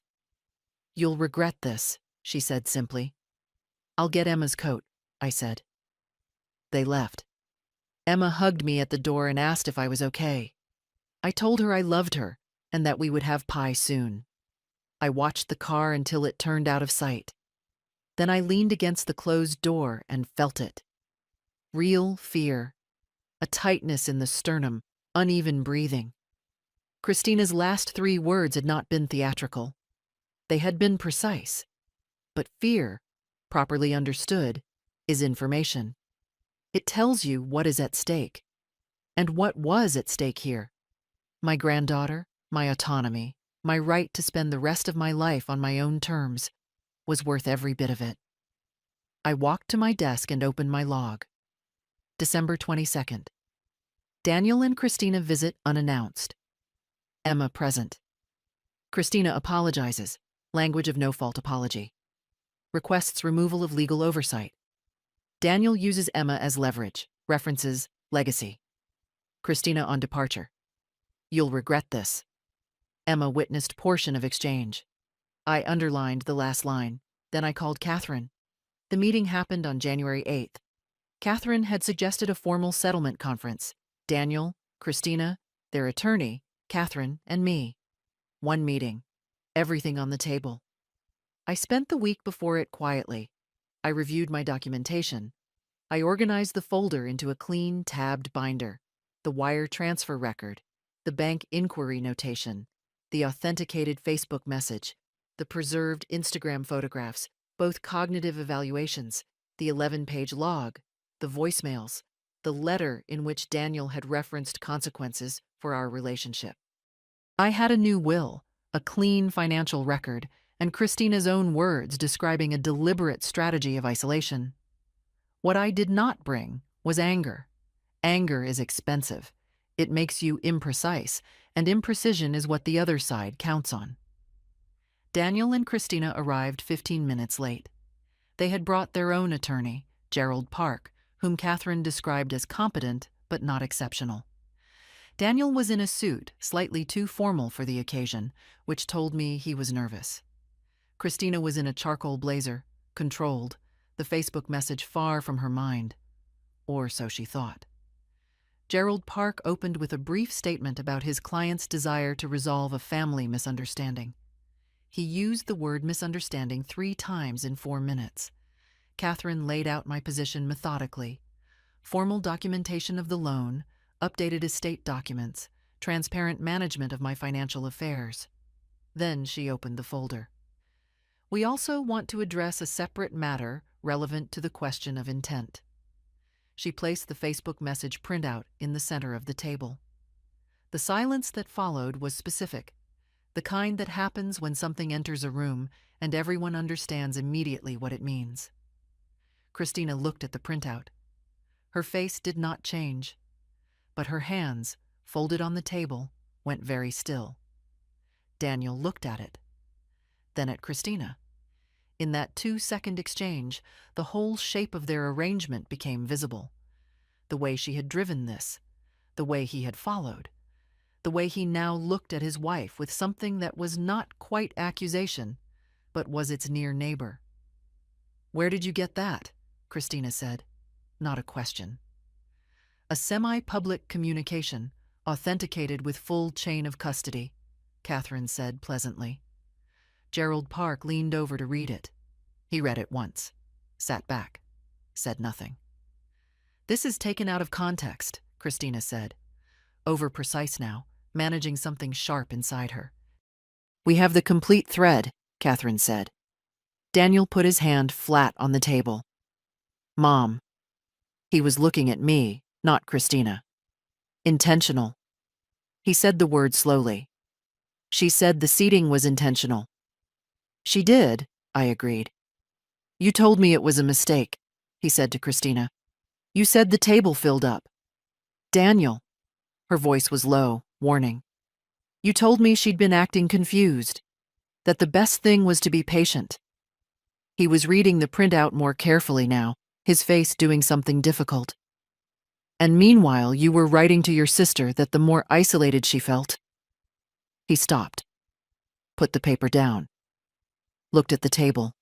Speaker 1: You'll regret this, she said simply. I'll get Emma's coat, I said. They left. Emma hugged me at the door and asked if I was okay. I told her I loved her and that we would have pie soon. I watched the car until it turned out of sight. Then I leaned against the closed door and felt it. Real fear. A tightness in the sternum, uneven breathing. Christina's last 3 words had not been theatrical. They had been precise. But fear, properly understood, is information. It tells you what is at stake. And what was at stake here? My granddaughter, my autonomy, my right to spend the rest of my life on my own terms, was worth every bit of it. I walked to my desk and opened my log. December 22nd. Daniel and Christina visit unannounced. Emma present. Christina apologizes, language of no-fault apology. Requests removal of legal oversight. Daniel uses Emma as leverage, references legacy. Christina on departure. You'll regret this. Emma witnessed portion of exchange. I underlined the last line. Then I called Catherine. The meeting happened on January 8th. Catherine had suggested a formal settlement conference. Daniel, Christina, their attorney, Catherine, and me. One meeting. Everything on the table. I spent the week before it quietly. I reviewed my documentation. I organized the folder into a clean, tabbed binder. The wire transfer record, the bank inquiry notation, the authenticated Facebook message, the preserved Instagram photographs, both cognitive evaluations, the 11-page log, the voicemails, the letter in which Daniel had referenced consequences for our relationship. I had a new will, a clean financial record, and Christina's own words describing a deliberate strategy of isolation. What I did not bring was anger. Anger is expensive. It makes you imprecise, and imprecision is what the other side counts on. Daniel and Christina arrived 15 minutes late. They had brought their own attorney, Gerald Park, whom Catherine described as competent but not exceptional. Daniel was in a suit, slightly too formal for the occasion, which told me he was nervous. Christina was in a charcoal blazer, controlled, the Facebook message far from her mind. Or so she thought. Gerald Park opened with a brief statement about his client's desire to resolve a family misunderstanding. He used the word misunderstanding 3 times in 4 minutes. Catherine laid out my position methodically. Formal documentation of the loan, updated estate documents, transparent management of my financial affairs. Then she opened the folder. We also want to address a separate matter relevant to the question of intent. She placed the Facebook message printout in the center of the table. The silence that followed was specific, the kind that happens when something enters a room and everyone understands immediately what it means. Christina looked at the printout. Her face did not change, but her hands, folded on the table, went very still. Daniel looked at it, then at Christina. In that 2-second exchange, the whole shape of their arrangement became visible. The way she had driven this, the way he had followed, the way he now looked at his wife with something that was not quite accusation, but was its near neighbor. "Where did you get that?" Christina said, not a question. "A semi-public communication, authenticated with full chain of custody," Catherine said pleasantly. Gerald Park leaned over to read it. He read it once, sat back, said nothing. "This is taken out of context," Christina said, over-precise now, managing something sharp inside her. "We have the complete thread," Catherine said. Daniel put his hand flat on the table. "Mom." He was looking at me, not Christina. "Intentional." He said the word slowly. "She said the seating was intentional." "She did," I agreed. "You told me it was a mistake," he said to Christina. "You said the table filled up." "Daniel." Her voice was low, warning. "You told me she'd been acting confused, that the best thing was to be patient." He was reading the printout more carefully now, his face doing something difficult. "And meanwhile, you were writing to your sister that the more isolated she felt." He stopped, put the paper down, looked at the table.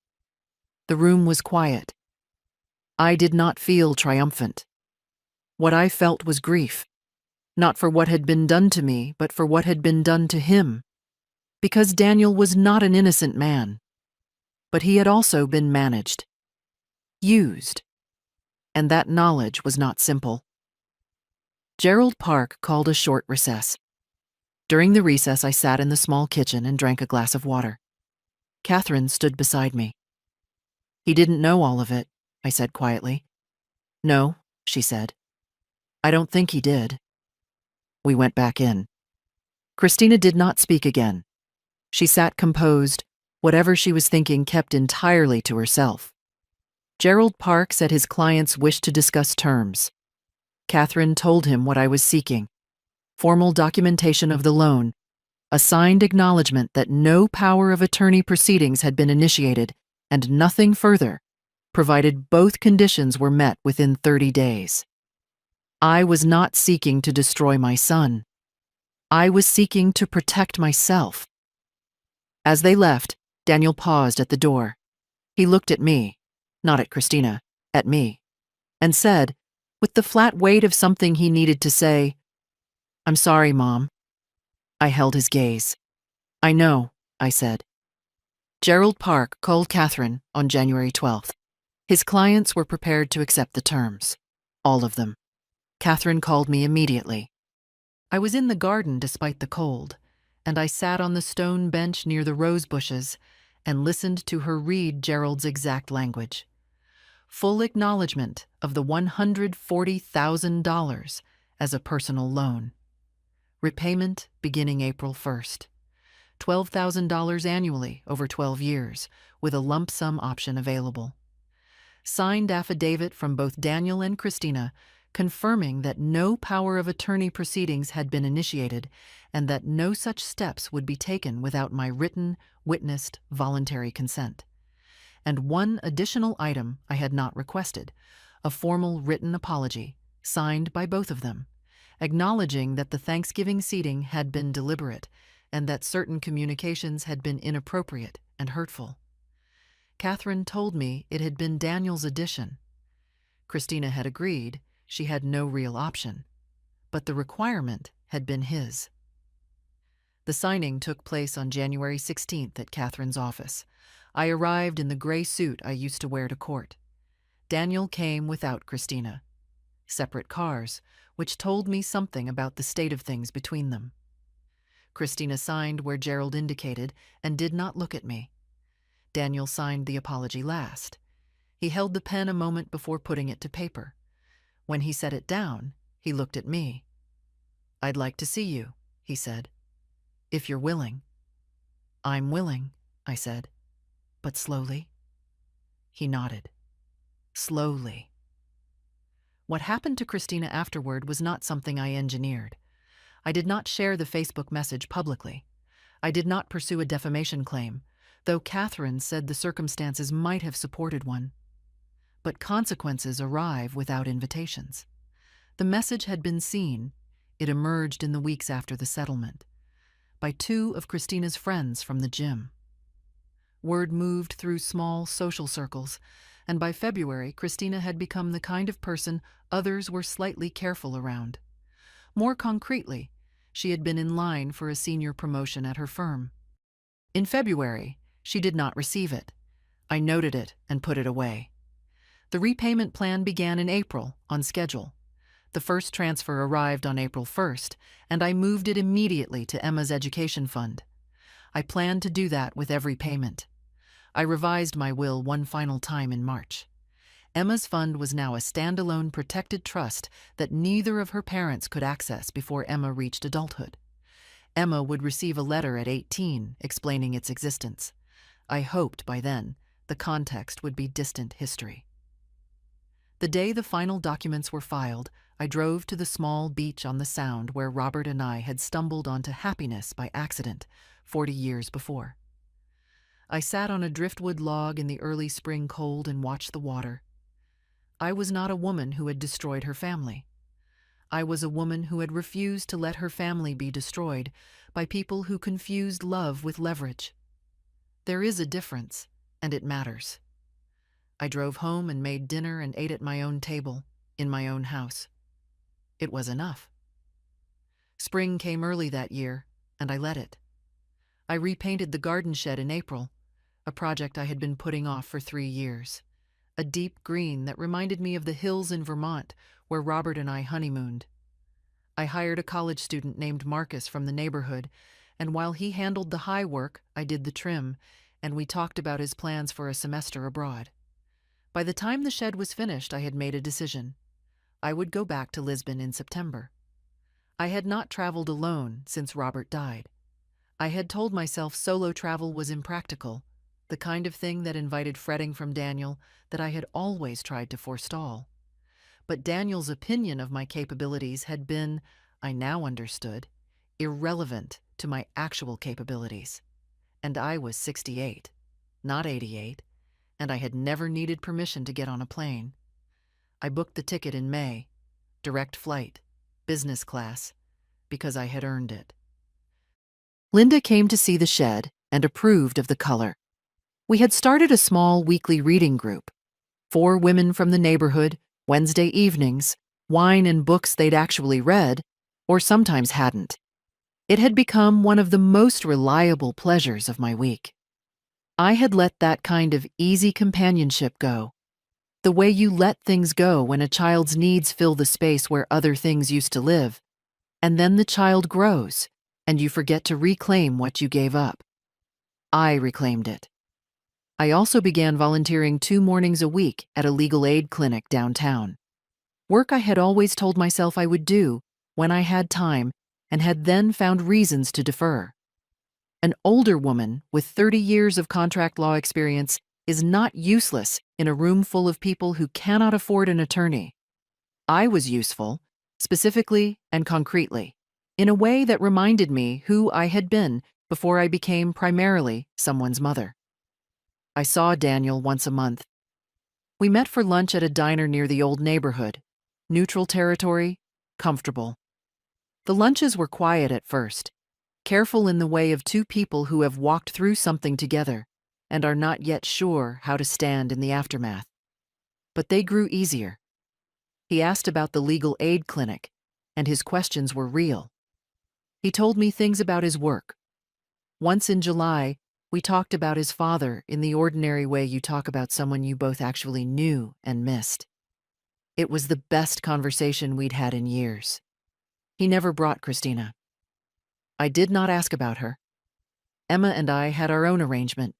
Speaker 1: The room was quiet. I did not feel triumphant. What I felt was grief, not for what had been done to me, but for what had been done to him. Because Daniel was not an innocent man, but he had also been managed, used, and that knowledge was not simple. Gerald Park called a short recess. During the recess, I sat in the small kitchen and drank a glass of water. Catherine stood beside me. "He didn't know all of it," I said quietly. "No," she said. "I don't think he did." We went back in. Christina did not speak again. She sat composed, whatever she was thinking kept entirely to herself. Gerald Park said his clients wished to discuss terms. Catherine told him what I was seeking: formal documentation of the loan, a signed acknowledgement that no power of attorney proceedings had been initiated, and nothing further, provided both conditions were met within 30 days. I was not seeking to destroy my son. I was seeking to protect myself. As they left, Daniel paused at the door. He looked at me, not at Christina, at me, and said, with the flat weight of something he needed to say, "I'm sorry, Mom." I held his gaze. "I know," I said. Gerald Park called Catherine on January 12th. His clients were prepared to accept the terms. All of them. Catherine called me immediately. I was in the garden despite the cold, and I sat on the stone bench near the rose bushes and listened to her read Gerald's exact language. Full acknowledgement of the $140,000 as a personal loan. Repayment beginning April 1st. $12,000 annually over 12 years, with a lump sum option available. Signed affidavit from both Daniel and Christina confirming that no power of attorney proceedings had been initiated and that no such steps would be taken without my written, witnessed, voluntary consent. And one additional item I had not requested, a formal written apology, signed by both of them, acknowledging that the Thanksgiving seating had been deliberate and that certain communications had been inappropriate and hurtful. Catherine told me it had been Daniel's addition. Christina had agreed she had no real option, but the requirement had been his. The signing took place on January 16th at Catherine's office. I arrived in the gray suit I used to wear to court. Daniel came without Christina. Separate cars, which told me something about the state of things between them. Christina signed where Gerald indicated and did not look at me. Daniel signed the apology last. He held the pen a moment before putting it to paper. When he set it down, he looked at me. "I'd like to see you," he said, "if you're willing." "I'm willing," I said, "but slowly." He nodded. Slowly. What happened to Christina afterward was not something I engineered. I did not share the Facebook message publicly. I did not pursue a defamation claim, though Catherine said the circumstances might have supported one. But consequences arrive without invitations. The message had been seen, it emerged in the weeks after the settlement, by two of Christina's friends from the gym. Word moved through small social circles, and by February, Christina had become the kind of person others were slightly careful around. More concretely, she had been in line for a senior promotion at her firm. In February, she did not receive it. I noted it and put it away. The repayment plan began in April, on schedule. The first transfer arrived on April 1st, and I moved it immediately to Emma's education fund. I planned to do that with every payment. I revised my will one final time in March. Emma's fund was now a standalone protected trust that neither of her parents could access before Emma reached adulthood. Emma would receive a letter at 18 explaining its existence. I hoped by then the context would be distant history. The day the final documents were filed, I drove to the small beach on the Sound where Robert and I had stumbled onto happiness by accident 40 years before. I sat on a driftwood log in the early spring cold and watched the water. I was not a woman who had destroyed her family. I was a woman who had refused to let her family be destroyed by people who confused love with leverage. There is a difference, and it matters. I drove home and made dinner and ate at my own table, in my own house. It was enough. Spring came early that year, and I let it. I repainted the garden shed in April, a project I had been putting off for 3 years. A deep green that reminded me of the hills in Vermont where Robert and I honeymooned. I hired a college student named Marcus from the neighborhood, and while he handled the high work, I did the trim, and we talked about his plans for a semester abroad. By the time the shed was finished, I had made a decision. I would go back to Lisbon in September. I had not traveled alone since Robert died. I had told myself solo travel was impractical, the kind of thing that invited fretting from Daniel that I had always tried to forestall. But Daniel's opinion of my capabilities had been, I now understood, irrelevant to my actual capabilities. And I was 68, not 88, and I had never needed permission to get on a plane. I booked the ticket in May, direct flight, business class, because I had earned it. Linda came to see the shed and approved of the color. We had started a small weekly reading group. 4 women from the neighborhood, Wednesday evenings, wine and books they'd actually read, or sometimes hadn't. It had become one of the most reliable pleasures of my week. I had let that kind of easy companionship go. The way you let things go when a child's needs fill the space where other things used to live, and then the child grows, and you forget to reclaim what you gave up. I reclaimed it. I also began volunteering 2 mornings a week at a legal aid clinic downtown. Work I had always told myself I would do when I had time and had then found reasons to defer. An older woman with 30 years of contract law experience is not useless in a room full of people who cannot afford an attorney. I was useful, specifically and concretely, in a way that reminded me who I had been before I became primarily someone's mother. I saw Daniel once a month. We met for lunch at a diner near the old neighborhood. Neutral territory, comfortable. The lunches were quiet at first, careful in the way of two people who have walked through something together and are not yet sure how to stand in the aftermath. But they grew easier. He asked about the legal aid clinic, and his questions were real. He told me things about his work. Once in July, we talked about his father in the ordinary way you talk about someone you both actually knew and missed. It was the best conversation we'd had in years. He never brought Christina. I did not ask about her. Emma and I had our own arrangement.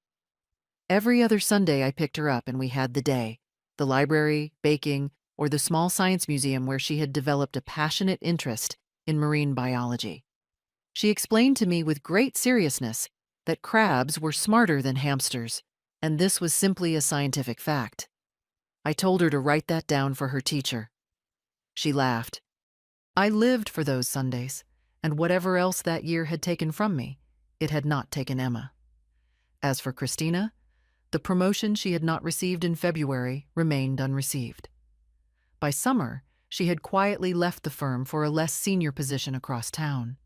Speaker 1: Every other Sunday I picked her up and we had the day, the library, baking, or the small science museum where she had developed a passionate interest in marine biology. She explained to me with great seriousness that crabs were smarter than hamsters, and this was simply a scientific fact. I told her to write that down for her teacher. She laughed. I lived for those Sundays, and whatever else that year had taken from me, it had not taken Emma. As for Christina, the promotion she had not received in February remained unreceived. By summer, she had quietly left the firm for a less senior position across town.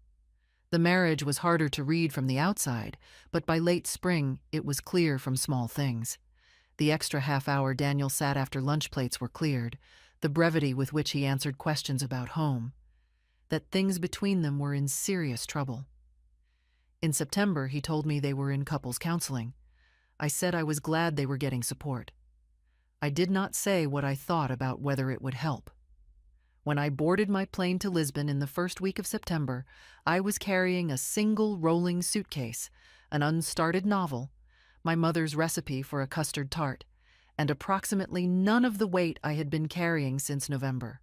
Speaker 1: The marriage was harder to read from the outside, but by late spring it was clear from small things. The extra half-hour Daniel sat after lunch plates were cleared, the brevity with which he answered questions about home, that things between them were in serious trouble. In September, he told me they were in couples counseling. I said I was glad they were getting support. I did not say what I thought about whether it would help. When I boarded my plane to Lisbon in the first week of September, I was carrying a single rolling suitcase, an unstarted novel, my mother's recipe for a custard tart, and approximately none of the weight I had been carrying since November.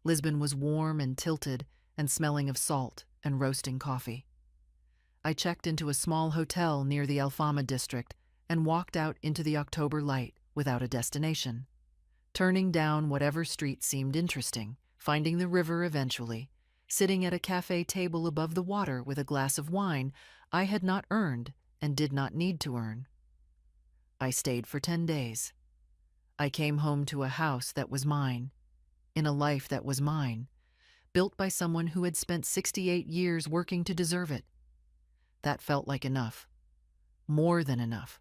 Speaker 1: Lisbon was warm and tilted and smelling of salt and roasting coffee. I checked into a small hotel near the Alfama district and walked out into the October light without a destination. Turning down whatever street seemed interesting, finding the river eventually, sitting at a cafe table above the water with a glass of wine I had not earned and did not need to earn. I stayed for 10 days. I came home to a house that was mine, in a life that was mine, built by someone who had spent 68 years working to deserve it. That felt like enough. More than enough.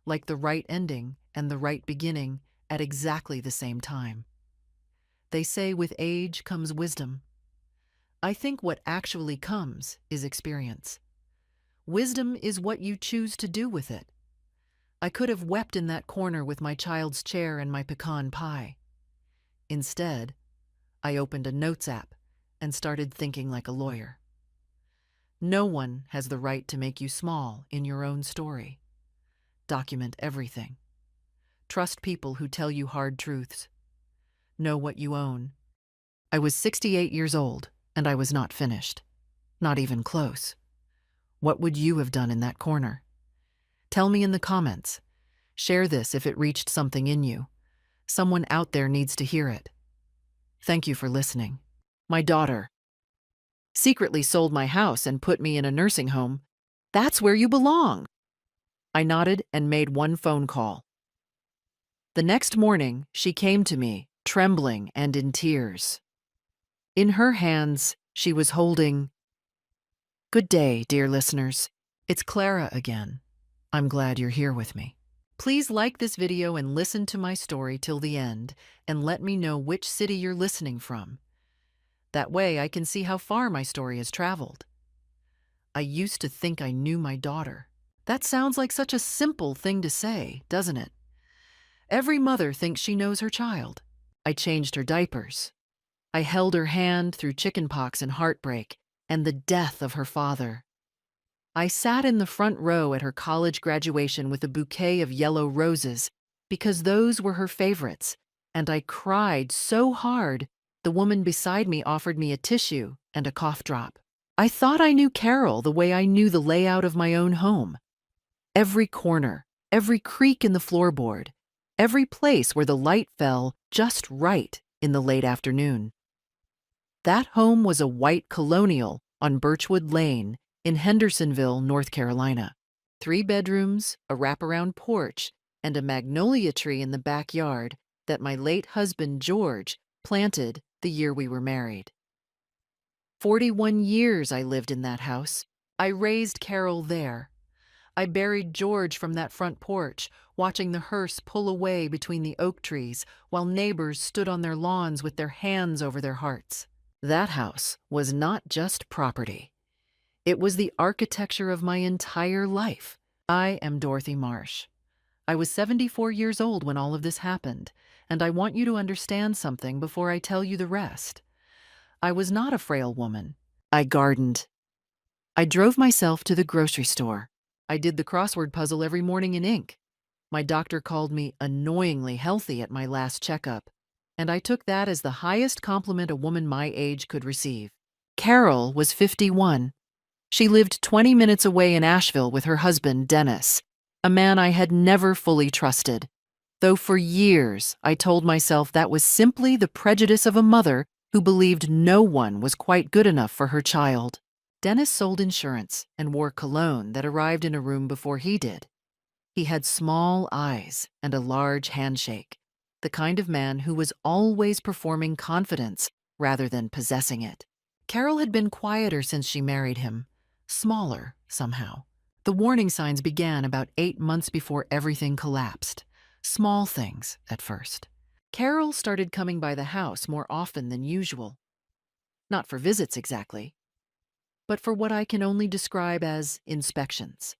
Speaker 1: Like the right ending and the right beginning at exactly the same time. They say with age comes wisdom. I think what actually comes is experience. Wisdom is what you choose to do with it. I could have wept in that corner with my child's chair and my pecan pie. Instead, I opened a notes app and started thinking like a lawyer. No one has the right to make you small in your own story. Document everything. Trust people who tell you hard truths. Know what you own. I was 68 years old, and I was not finished. Not even close. What would you have done in that corner? Tell me in the comments. Share this if it reached something in you. Someone out there needs to hear it. Thank you for listening. My daughter secretly sold my house and put me in a nursing home. That's where you belong. I nodded and made one phone call. The next morning, she came to me, trembling and in tears. In her hands, she was holding, "Good day, dear listeners. It's Clara again. I'm glad you're here with me. Please like this video and listen to my story till the end, and let me know which city you're listening from. That way I can see how far my story has traveled. I used to think I knew my daughter. That sounds like such a simple thing to say, doesn't it? Every mother thinks she knows her child. I changed her diapers. I held her hand through chickenpox and heartbreak and the death of her father. I sat in the front row at her college graduation with a bouquet of yellow roses because those were her favorites, and I cried so hard The woman beside me offered me a tissue and a cough drop. I thought I knew Carol the way I knew the layout of my own home. Every corner, every creak in the floorboard, every place where the light fell just right in the late afternoon. That home was a white colonial on Birchwood Lane in Hendersonville, North Carolina. 3 bedrooms, a wraparound porch, and a magnolia tree in the backyard that my late husband George planted the year we were married. 41 years I lived in that house. I raised Carol there. I buried George from that front porch, watching the hearse pull away between the oak trees while neighbors stood on their lawns with their hands over their hearts. That house was not just property. It was the architecture of my entire life. I am Dorothy Marsh. I was 74 years old when all of this happened, and I want you to understand something before I tell you the rest. I was not a frail woman. I gardened. I drove myself to the grocery store. I did the crossword puzzle every morning in ink. My doctor called me annoyingly healthy at my last checkup, and I took that as the highest compliment a woman my age could receive. Carol was 51. She lived 20 minutes away in Asheville with her husband, Dennis, a man I had never fully trusted, though for years I told myself that was simply the prejudice of a mother who believed no one was quite good enough for her child. Dennis sold insurance and wore cologne that arrived in a room before he did. He had small eyes and a large handshake, the kind of man who was always performing confidence rather than possessing it. Carol had been quieter since she married him, smaller somehow. The warning signs began about 8 months before everything collapsed. Small things at first. Carol started coming by the house more often than usual. Not for visits exactly, but for what I can only describe as inspections.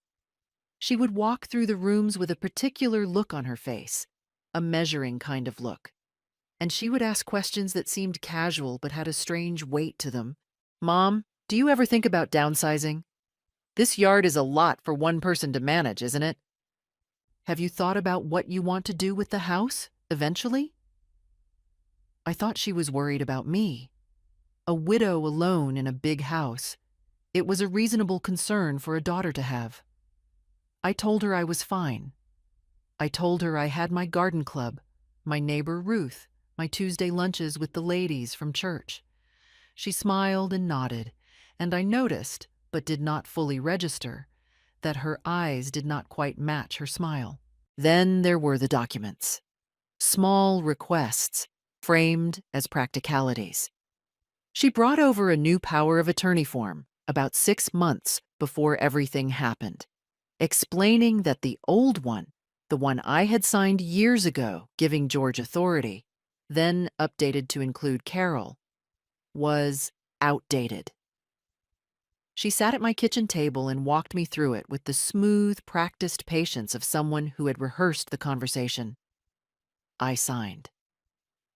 Speaker 1: She would walk through the rooms with a particular look on her face, a measuring kind of look. And she would ask questions that seemed casual but had a strange weight to them. "Mom, do you ever think about downsizing? This yard is a lot for one person to manage, isn't it? Have you thought about what you want to do with the house, eventually?" I thought she was worried about me. A widow alone in a big house. It was a reasonable concern for a daughter to have. I told her I was fine. I told her I had my garden club, my neighbor Ruth, my Tuesday lunches with the ladies from church. She smiled and nodded, and I noticed, but did not fully register, that her eyes did not quite match her smile. Then there were the documents. Small requests, framed as practicalities. She brought over a new power of attorney form about 6 months before everything happened, explaining that the old one, the one I had signed years ago giving George authority, then updated to include Carol, was outdated. She sat at my kitchen table and walked me through it with the smooth, practiced patience of someone who had rehearsed the conversation. I signed.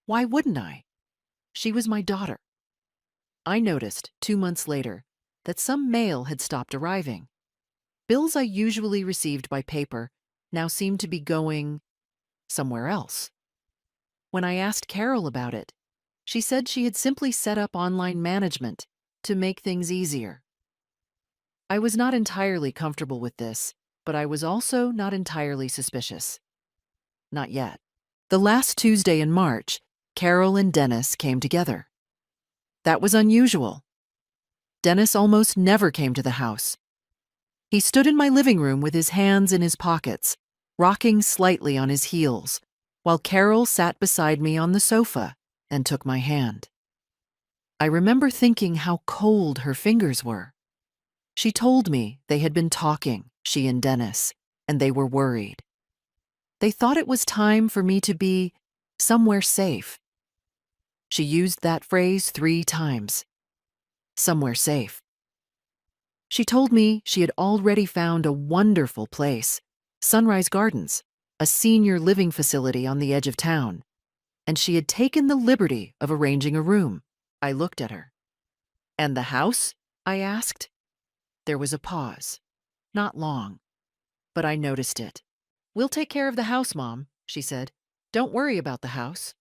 Speaker 1: Why wouldn't I? She was my daughter. I noticed, 2 months later, that some mail had stopped arriving. Bills I usually received by paper now seemed to be going somewhere else. When I asked Carol about it, she said she had simply set up online management to make things easier. I was not entirely comfortable with this, but I was also not entirely suspicious. Not yet. The last Tuesday in March, Carol and Dennis came together. That was unusual. Dennis almost never came to the house. He stood in my living room with his hands in his pockets, rocking slightly on his heels, while Carol sat beside me on the sofa and took my hand. I remember thinking how cold her fingers were. She told me they had been talking, she and Dennis, and they were worried. They thought it was time for me to be somewhere safe. She used that phrase 3 times. Somewhere safe. She told me she had already found a wonderful place, Sunrise Gardens, a senior living facility on the edge of town, and she had taken the liberty of arranging a room. I looked at her. "And the house?" I asked. There was a pause. Not long, but I noticed it. "We'll take care of the house, Mom," she said. "Don't worry about the house."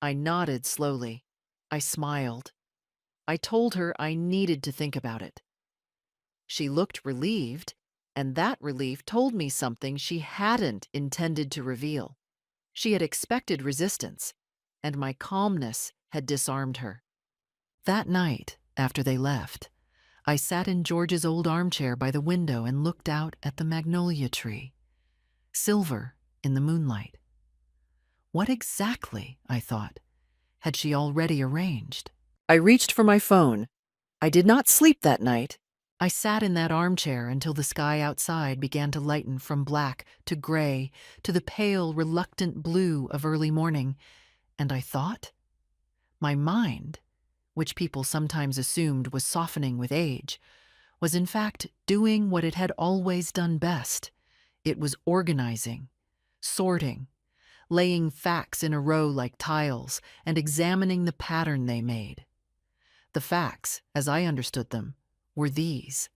Speaker 1: I nodded slowly. I smiled. I told her I needed to think about it. She looked relieved, and that relief told me something she hadn't intended to reveal. She had expected resistance, and my calmness had disarmed her. That night, after they left, I sat in George's old armchair by the window and looked out at the magnolia tree, silver in the moonlight. What exactly, I thought, had she already arranged? I reached for my phone. I did not sleep that night. I sat in that armchair until the sky outside began to lighten from black to gray to the pale, reluctant blue of early morning, and I thought. My mind, which people sometimes assumed was softening with age, was in fact doing what it had always done best. It was organizing, sorting, laying facts in a row like tiles, and examining the pattern they made. The facts, as I understood them, were these.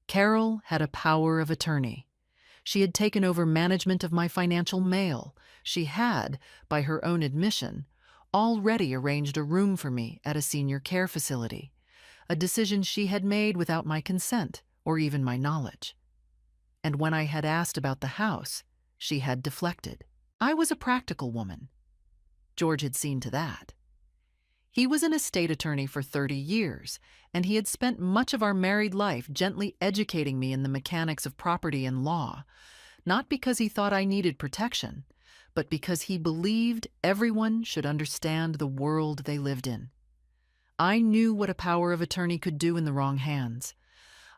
Speaker 1: Carol had a power of attorney. She had taken over management of my financial mail. She had, by her own admission, already arranged a room for me at a senior care facility, a decision she had made without my consent or even my knowledge. And when I had asked about the house, she had deflected. I was a practical woman. George had seen to that. He was an estate attorney for 30 years, and he had spent much of our married life gently educating me in the mechanics of property and law, not because he thought I needed protection, but because he believed everyone should understand the world they lived in. I knew what a power of attorney could do in the wrong hands.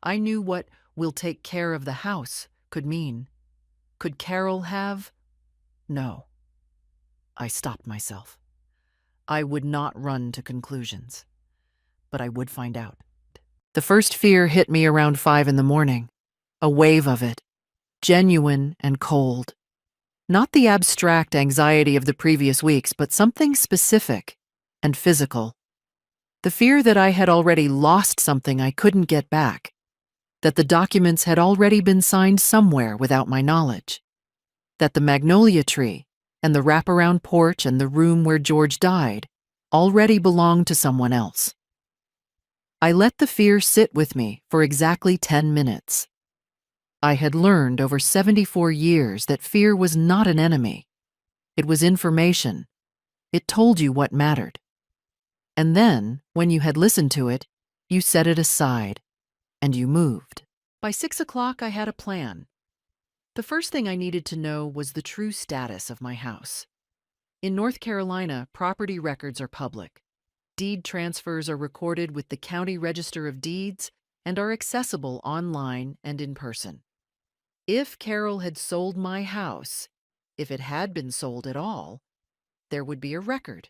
Speaker 1: I knew what "we'll take care of the house" could mean. Could Carol have? No. I stopped myself. I would not run to conclusions, but I would find out. The first fear hit me around 5 in the morning, a wave of it, genuine and cold. Not the abstract anxiety of the previous weeks, but something specific and physical. The fear that I had already lost something I couldn't get back, that the documents had already been signed somewhere without my knowledge, that the magnolia tree and the wraparound porch and the room where George died already belonged to someone else. I let the fear sit with me for exactly 10 minutes. I had learned over 74 years that fear was not an enemy. It was information. It told you what mattered. And then, when you had listened to it, you set it aside, and you moved. By 6 o'clock, I had a plan. The first thing I needed to know was the true status of my house. In North Carolina, property records are public. Deed transfers are recorded with the County Register of Deeds and are accessible online and in person. If Carol had sold my house, if it had been sold at all, there would be a record.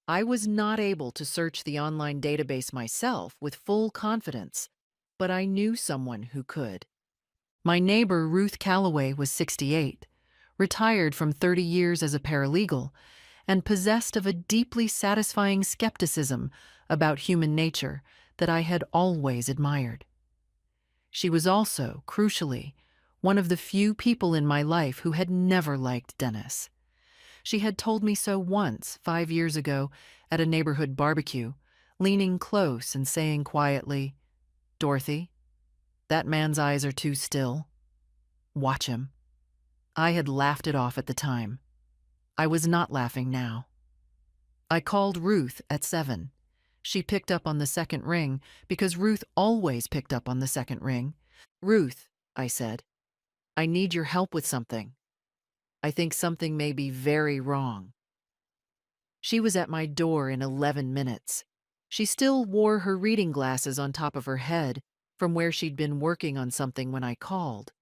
Speaker 1: I was not able to search the online database myself with full confidence, but I knew someone who could. My neighbor, Ruth Calloway, was 68, retired from 30 years as a paralegal, and possessed of a deeply satisfying skepticism about human nature that I had always admired. She was also, crucially, one of the few people in my life who had never liked Dennis. She had told me so once, 5 years ago, at a neighborhood barbecue, leaning close and saying quietly, "Dorothy, that man's eyes are too still. Watch him." I had laughed it off at the time. I was not laughing now. I called Ruth at 7. She picked up on the second ring because Ruth always picked up on the second ring. "Ruth," I said, "I need your help with something. I think something may be very wrong." She was at my door in 11 minutes. She still wore her reading glasses on top of her head from where she'd been working on something when I called,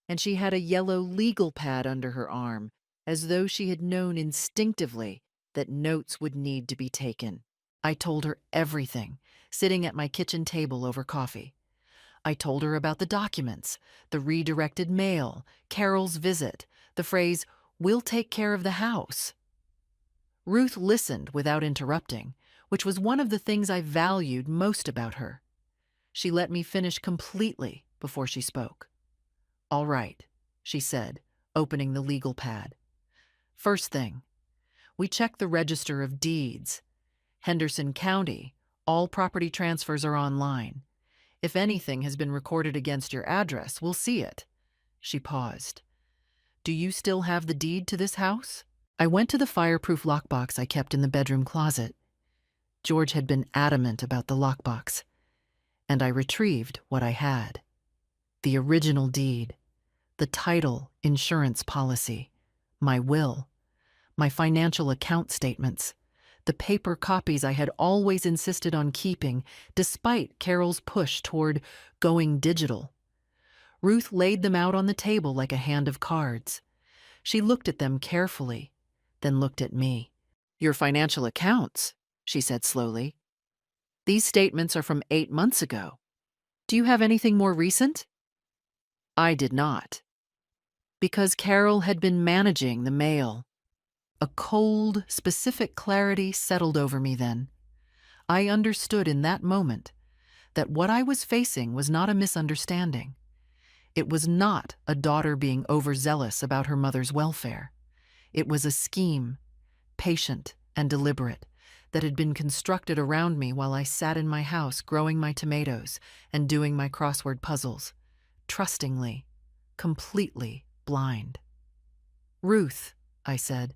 Speaker 1: and she had a yellow legal pad under her arm, as though she had known instinctively that notes would need to be taken. I told her everything, sitting at my kitchen table over coffee. I told her about the documents, the redirected mail, Carol's visit, the phrase, "We'll take care of the house." Ruth listened without interrupting, which was one of the things I valued most about her. She let me finish completely before she spoke. "All right," she said, opening the legal pad. "First thing, we checked the Register of Deeds. Henderson County, all property transfers are online. If anything has been recorded against your address, we'll see it." She paused. "Do you still have the deed to this house?" I went to the fireproof lockbox I kept in the bedroom closet. George had been adamant about the lockbox, and I retrieved what I had. The original deed, the title, insurance policy, my will, my financial account statements, the paper copies I had always insisted on keeping, despite Carol's push toward going digital. Ruth laid them out on the table like a hand of cards. She looked at them carefully, then looked at me. "Your financial accounts," she said slowly. "These statements are from 8 months ago. Do you have anything more recent?" I did not. Because Carol had been managing the mail. A cold, specific clarity settled over me then. I understood in that moment that what I was facing was not a misunderstanding. It was not a daughter being overzealous about her mother's welfare. It was a scheme, patient and deliberate, that had been constructed around me while I sat in my house growing my tomatoes and doing my crossword puzzles, trustingly, completely blind. "Ruth," I said,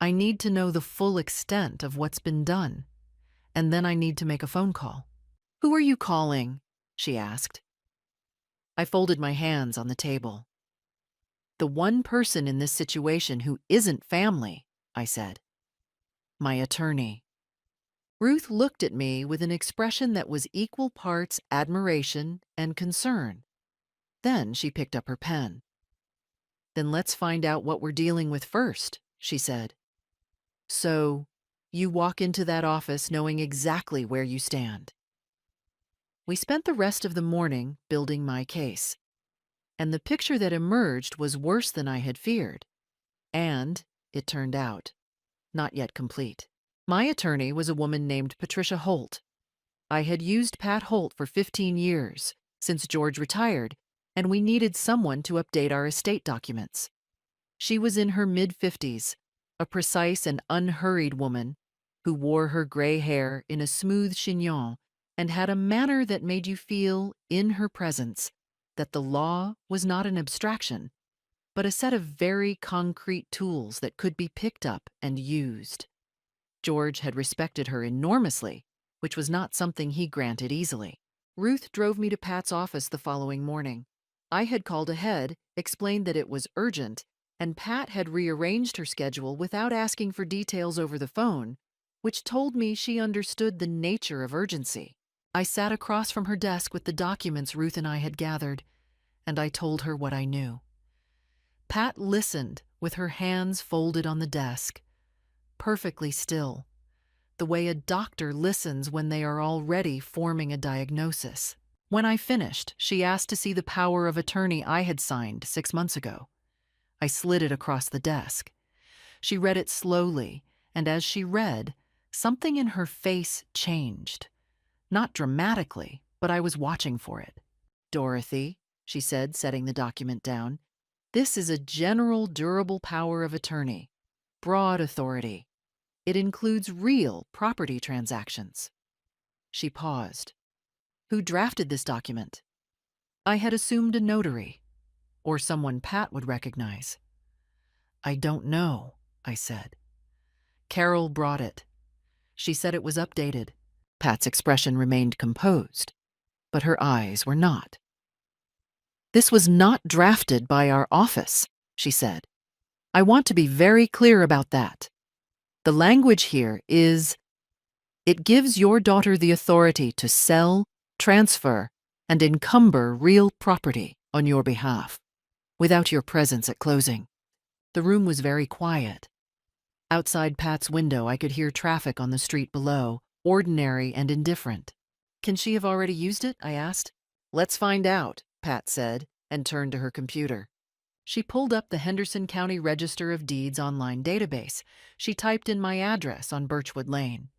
Speaker 1: "I need to know the full extent of what's been done, and then I need to make a phone call." "Who are you calling?" she asked. I folded my hands on the table. "The one person in this situation who isn't family," I said. "My attorney." Ruth looked at me with an expression that was equal parts admiration and concern. Then she picked up her pen. "Then let's find out what we're dealing with first," she said. "So, you walk into that office knowing exactly where you stand." We spent the rest of the morning building my case, and the picture that emerged was worse than I had feared, and, it turned out, not yet complete. My attorney was a woman named Patricia Holt. I had used Pat Holt for 15 years, since George retired, and we needed someone to update our estate documents. She was in her mid-50s, a precise and unhurried woman who wore her gray hair in a smooth chignon and had a manner that made you feel, in her presence, that the law was not an abstraction, but a set of very concrete tools that could be picked up and used. George had respected her enormously, which was not something he granted easily. Ruth drove me to Pat's office the following morning. I had called ahead, explained that it was urgent, and Pat had rearranged her schedule without asking for details over the phone, which told me she understood the nature of urgency. I sat across from her desk with the documents Ruth and I had gathered, and I told her what I knew. Pat listened with her hands folded on the desk, perfectly still, the way a doctor listens when they are already forming a diagnosis. When I finished, she asked to see the power of attorney I had signed 6 months ago. I slid it across the desk. She read it slowly, and as she read, something in her face changed. Not dramatically, but I was watching for it. "Dorothy," she said, setting the document down, "this is a general durable power of attorney, broad authority. It includes real property transactions." She paused. "Who drafted this document?" I had assumed a notary, or someone Pat would recognize. "I don't know," I said. "Carol brought it. She said it was updated." Pat's expression remained composed, but her eyes were not. "This was not drafted by our office," she said. "I want to be very clear about that. The language here is, it gives your daughter the authority to sell, transfer, and encumber real property on your behalf, without your presence at closing." The room was very quiet. Outside Pat's window, I could hear traffic on the street below, ordinary and indifferent. "Can she have already used it?" I asked. "Let's find out," Pat said, and turned to her computer. She pulled up the Henderson County Register of Deeds online database. She typed in my address on Birchwood Lane.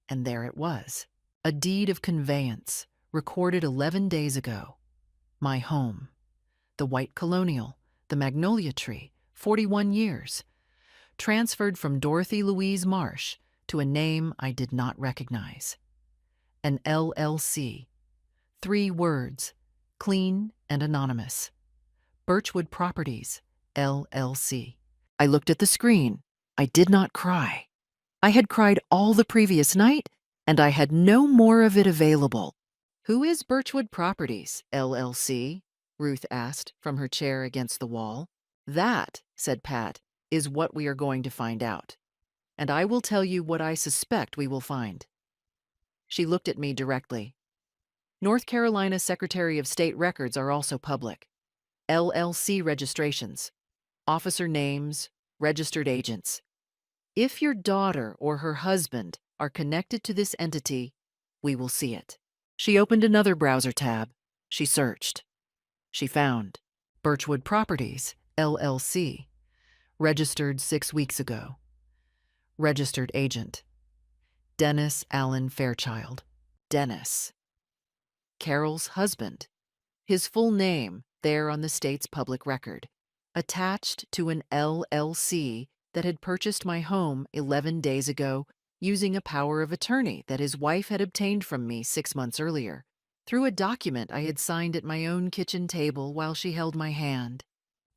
Speaker 1: And there it was. A deed of conveyance, recorded 11 days ago. My home. The white colonial, the magnolia tree, 41 years. Transferred from Dorothy Louise Marsh to a name I did not recognize. An LLC. 3 words, clean and anonymous. Birchwood Properties, LLC. I looked at the screen. I did not cry. I had cried all the previous night, and I had no more of it available. "Who is Birchwood Properties, LLC?" Ruth asked from her chair against the wall. "That," said Pat, "is what we are going to find out. And I will tell you what I suspect we will find." She looked at me directly. North Carolina Secretary of State records are also public. LLC registrations, officer names, registered agents. If your daughter or her husband are connected to this entity, we will see it. She opened another browser tab. She searched. She found Birchwood Properties, LLC, registered 6 weeks ago. Registered agent, Dennis Allen Fairchild. Dennis. Carol's husband. His full name there on the state's public record. Attached to an LLC that had purchased my home 11 days ago using a power of attorney that his wife had obtained from me 6 months earlier, through a document I had signed at my own kitchen table while she held my hand.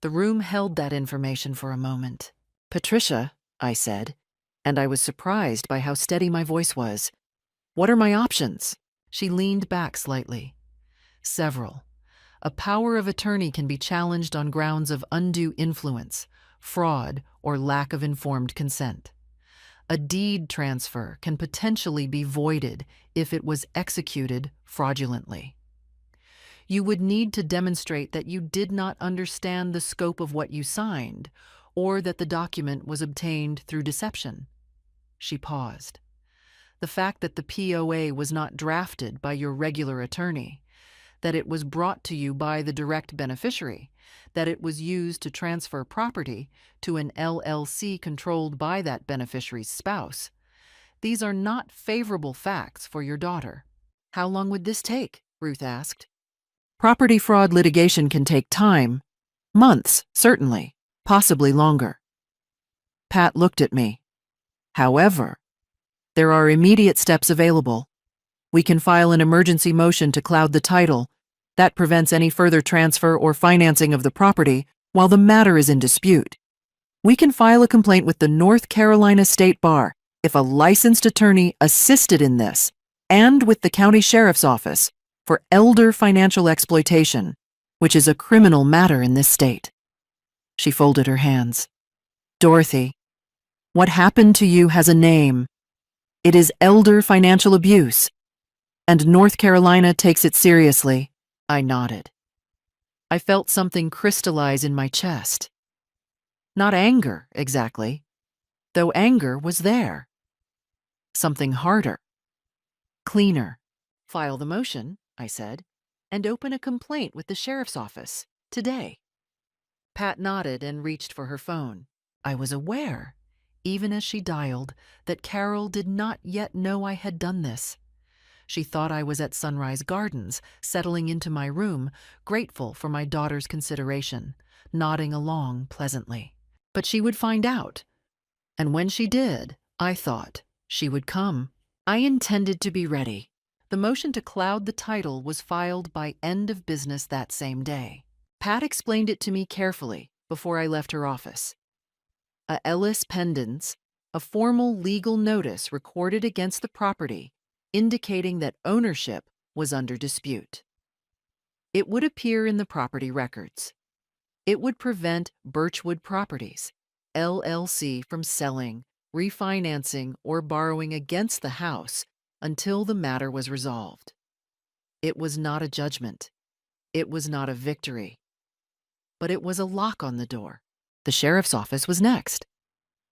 Speaker 1: The room held that information for a moment. "Patricia," I said, and I was surprised by how steady my voice was. "What are my options?" She leaned back slightly. "Several. A power of attorney can be challenged on grounds of undue influence, fraud, or lack of informed consent. A deed transfer can potentially be voided if it was executed fraudulently. You would need to demonstrate that you did not understand the scope of what you signed, or that the document was obtained through deception." She paused. "The fact that the POA was not drafted by your regular attorney, that it was brought to you by the direct beneficiary, that it was used to transfer property to an LLC controlled by that beneficiary's spouse. These are not favorable facts for your daughter." "How long would this take?" Ruth asked. "Property fraud litigation can take time. Months, certainly, possibly longer." Pat looked at me. "However, there are immediate steps available. We can file an emergency motion to cloud the title. That prevents any further transfer or financing of the property while the matter is in dispute. We can file a complaint with the North Carolina State Bar if a licensed attorney assisted in this, and with the county sheriff's office for elder financial exploitation, which is a criminal matter in this state." She folded her hands. "Dorothy, what happened to you has a name. It is elder financial abuse, and North Carolina takes it seriously." I nodded. I felt something crystallize in my chest. Not anger, exactly, though anger was there. Something harder. Cleaner. "File the motion," I said, "and open a complaint with the sheriff's office, today." Pat nodded and reached for her phone. I was aware, even as she dialed, that Carol did not yet know I had done this. She thought I was at Sunrise Gardens, settling into my room, grateful for my daughter's consideration, nodding along pleasantly. But she would find out. And when she did, I thought, she would come. I intended to be ready. The motion to cloud the title was filed by end of business that same day. Pat explained it to me carefully before I left her office. A Ellis pendens, a formal legal notice recorded against the property, indicating that ownership was under dispute. It would appear in the property records. It would prevent Birchwood Properties, LLC, from selling, refinancing, or borrowing against the house until the matter was resolved. It was not a judgment. It was not a victory. But it was a lock on the door. The sheriff's office was next.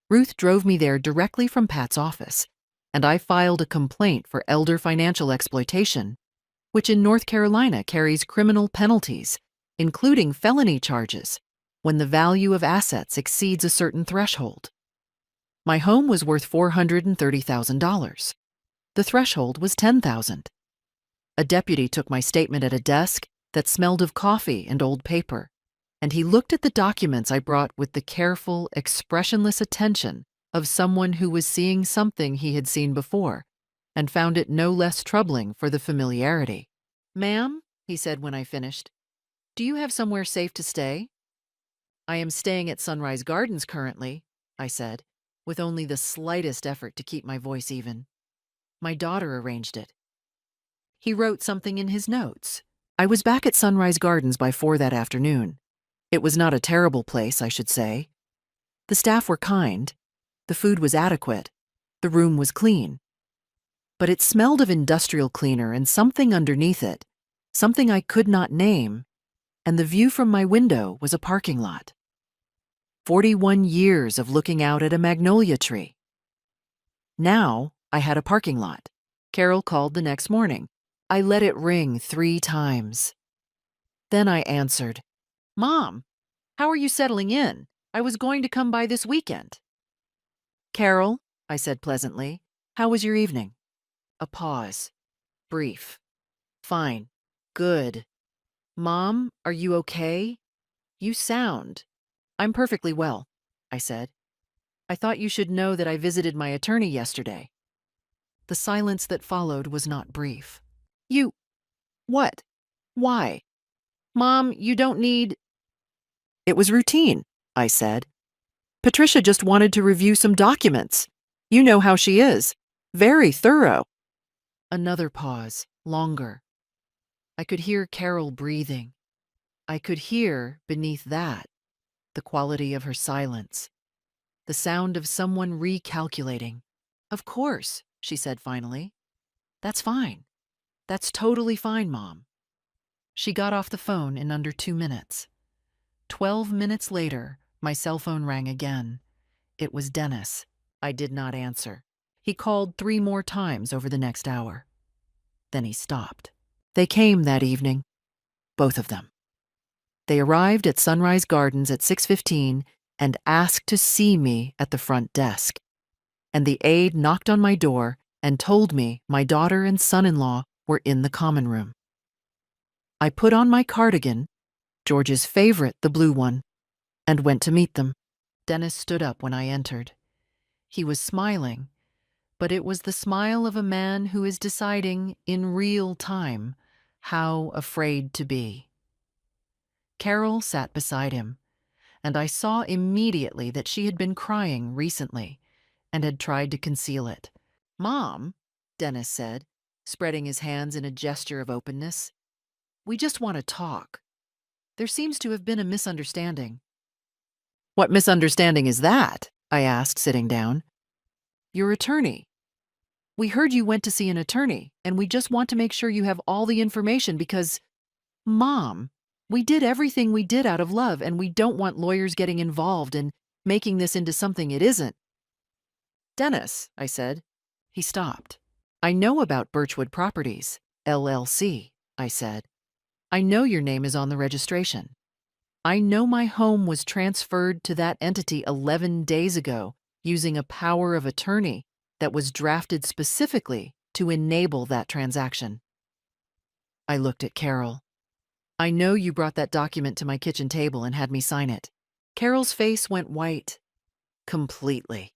Speaker 1: Ruth drove me there directly from Pat's office, and I filed a complaint for elder financial exploitation, which in North Carolina carries criminal penalties, including felony charges, when the value of assets exceeds a certain threshold. My home was worth $430,000. The threshold was $10,000. A deputy took my statement at a desk that smelled of coffee and old paper, and he looked at the documents I brought with the careful, expressionless attention of someone who was seeing something he had seen before and found it no less troubling for the familiarity. "Ma'am," he said when I finished, "do you have somewhere safe to stay?" "I am staying at Sunrise Gardens currently," I said, with only the slightest effort to keep my voice even. "My daughter arranged it." He wrote something in his notes. I was back at Sunrise Gardens by 4 that afternoon. It was not a terrible place, I should say. The staff were kind. The food was adequate. The room was clean. But it smelled of industrial cleaner and something underneath it, something I could not name, and the view from my window was a parking lot. 41 years of looking out at a magnolia tree. Now I had a parking lot. Carol called the next morning. I let it ring 3 times. Then I answered, "Mom, how are you settling in? I was going to come by this weekend." "Carol," I said pleasantly, "how was your evening?" A pause. Brief. "Fine. Good. Mom, are you okay? You sound—" "I'm perfectly well," I said. "I thought you should know that I visited my attorney yesterday." The silence that followed was not brief. "You— what? Why? Mom, you don't need—" "It was routine," I said. "Patricia just wanted to review some documents. You know how she is. Very thorough." Another pause, longer. I could hear Carol breathing. I could hear, beneath that, the quality of her silence, the sound of someone recalculating. "Of course," she said finally. "That's fine. That's totally fine, Mom." She got off the phone in under 2 minutes. 12 minutes later, my cell phone rang again. It was Dennis. I did not answer. He called 3 more times over the next hour. Then he stopped. They came that evening, both of them. They arrived at Sunrise Gardens at 6:15 and asked to see me at the front desk. And the aide knocked on my door and told me my daughter and son-in-law were in the common room. I put on my cardigan, George's favorite, the blue one, and went to meet them. Dennis stood up when I entered. He was smiling, but it was the smile of a man who is deciding, in real time, how afraid to be. Carol sat beside him, and I saw immediately that she had been crying recently and had tried to conceal it. "Mom," Dennis said, spreading his hands in a gesture of openness, "we just want to talk. There seems to have been a misunderstanding." "What misunderstanding is that?" I asked, sitting down. "Your attorney. We heard you went to see an attorney, and we just want to make sure you have all the information because, Mom, we did everything we did out of love, and we don't want lawyers getting involved and making this into something it isn't." "Dennis," I said. He stopped. "I know about Birchwood Properties, LLC," I said. "I know your name is on the registration. I know my home was transferred to that entity 11 days ago using a power of attorney that was drafted specifically to enable that transaction." I looked at Carol. "I know you brought that document to my kitchen table and had me sign it." Carol's face went white. Completely.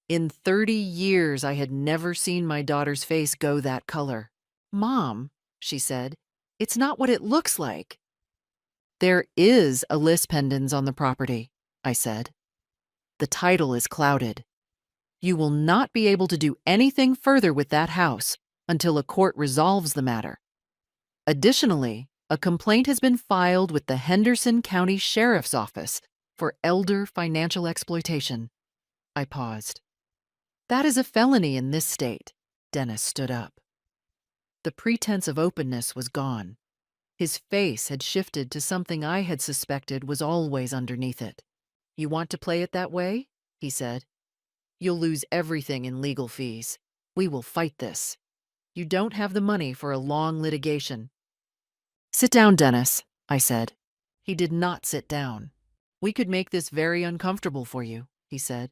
Speaker 1: In 30 years, I had never seen my daughter's face go that color. "Mom," she said, "it's not what it looks like." "There is a lis pendens on the property," I said. "The title is clouded. You will not be able to do anything further with that house until a court resolves the matter. Additionally, a complaint has been filed with the Henderson County Sheriff's Office for elder financial exploitation." I paused. "That is a felony in this state." Dennis stood up. The pretense of openness was gone. His face had shifted to something I had suspected was always underneath it. "You want to play it that way?" he said. "You'll lose everything in legal fees. We will fight this. You don't have the money for a long litigation." "Sit down, Dennis," I said. He did not sit down. "We could make this very uncomfortable for you," he said.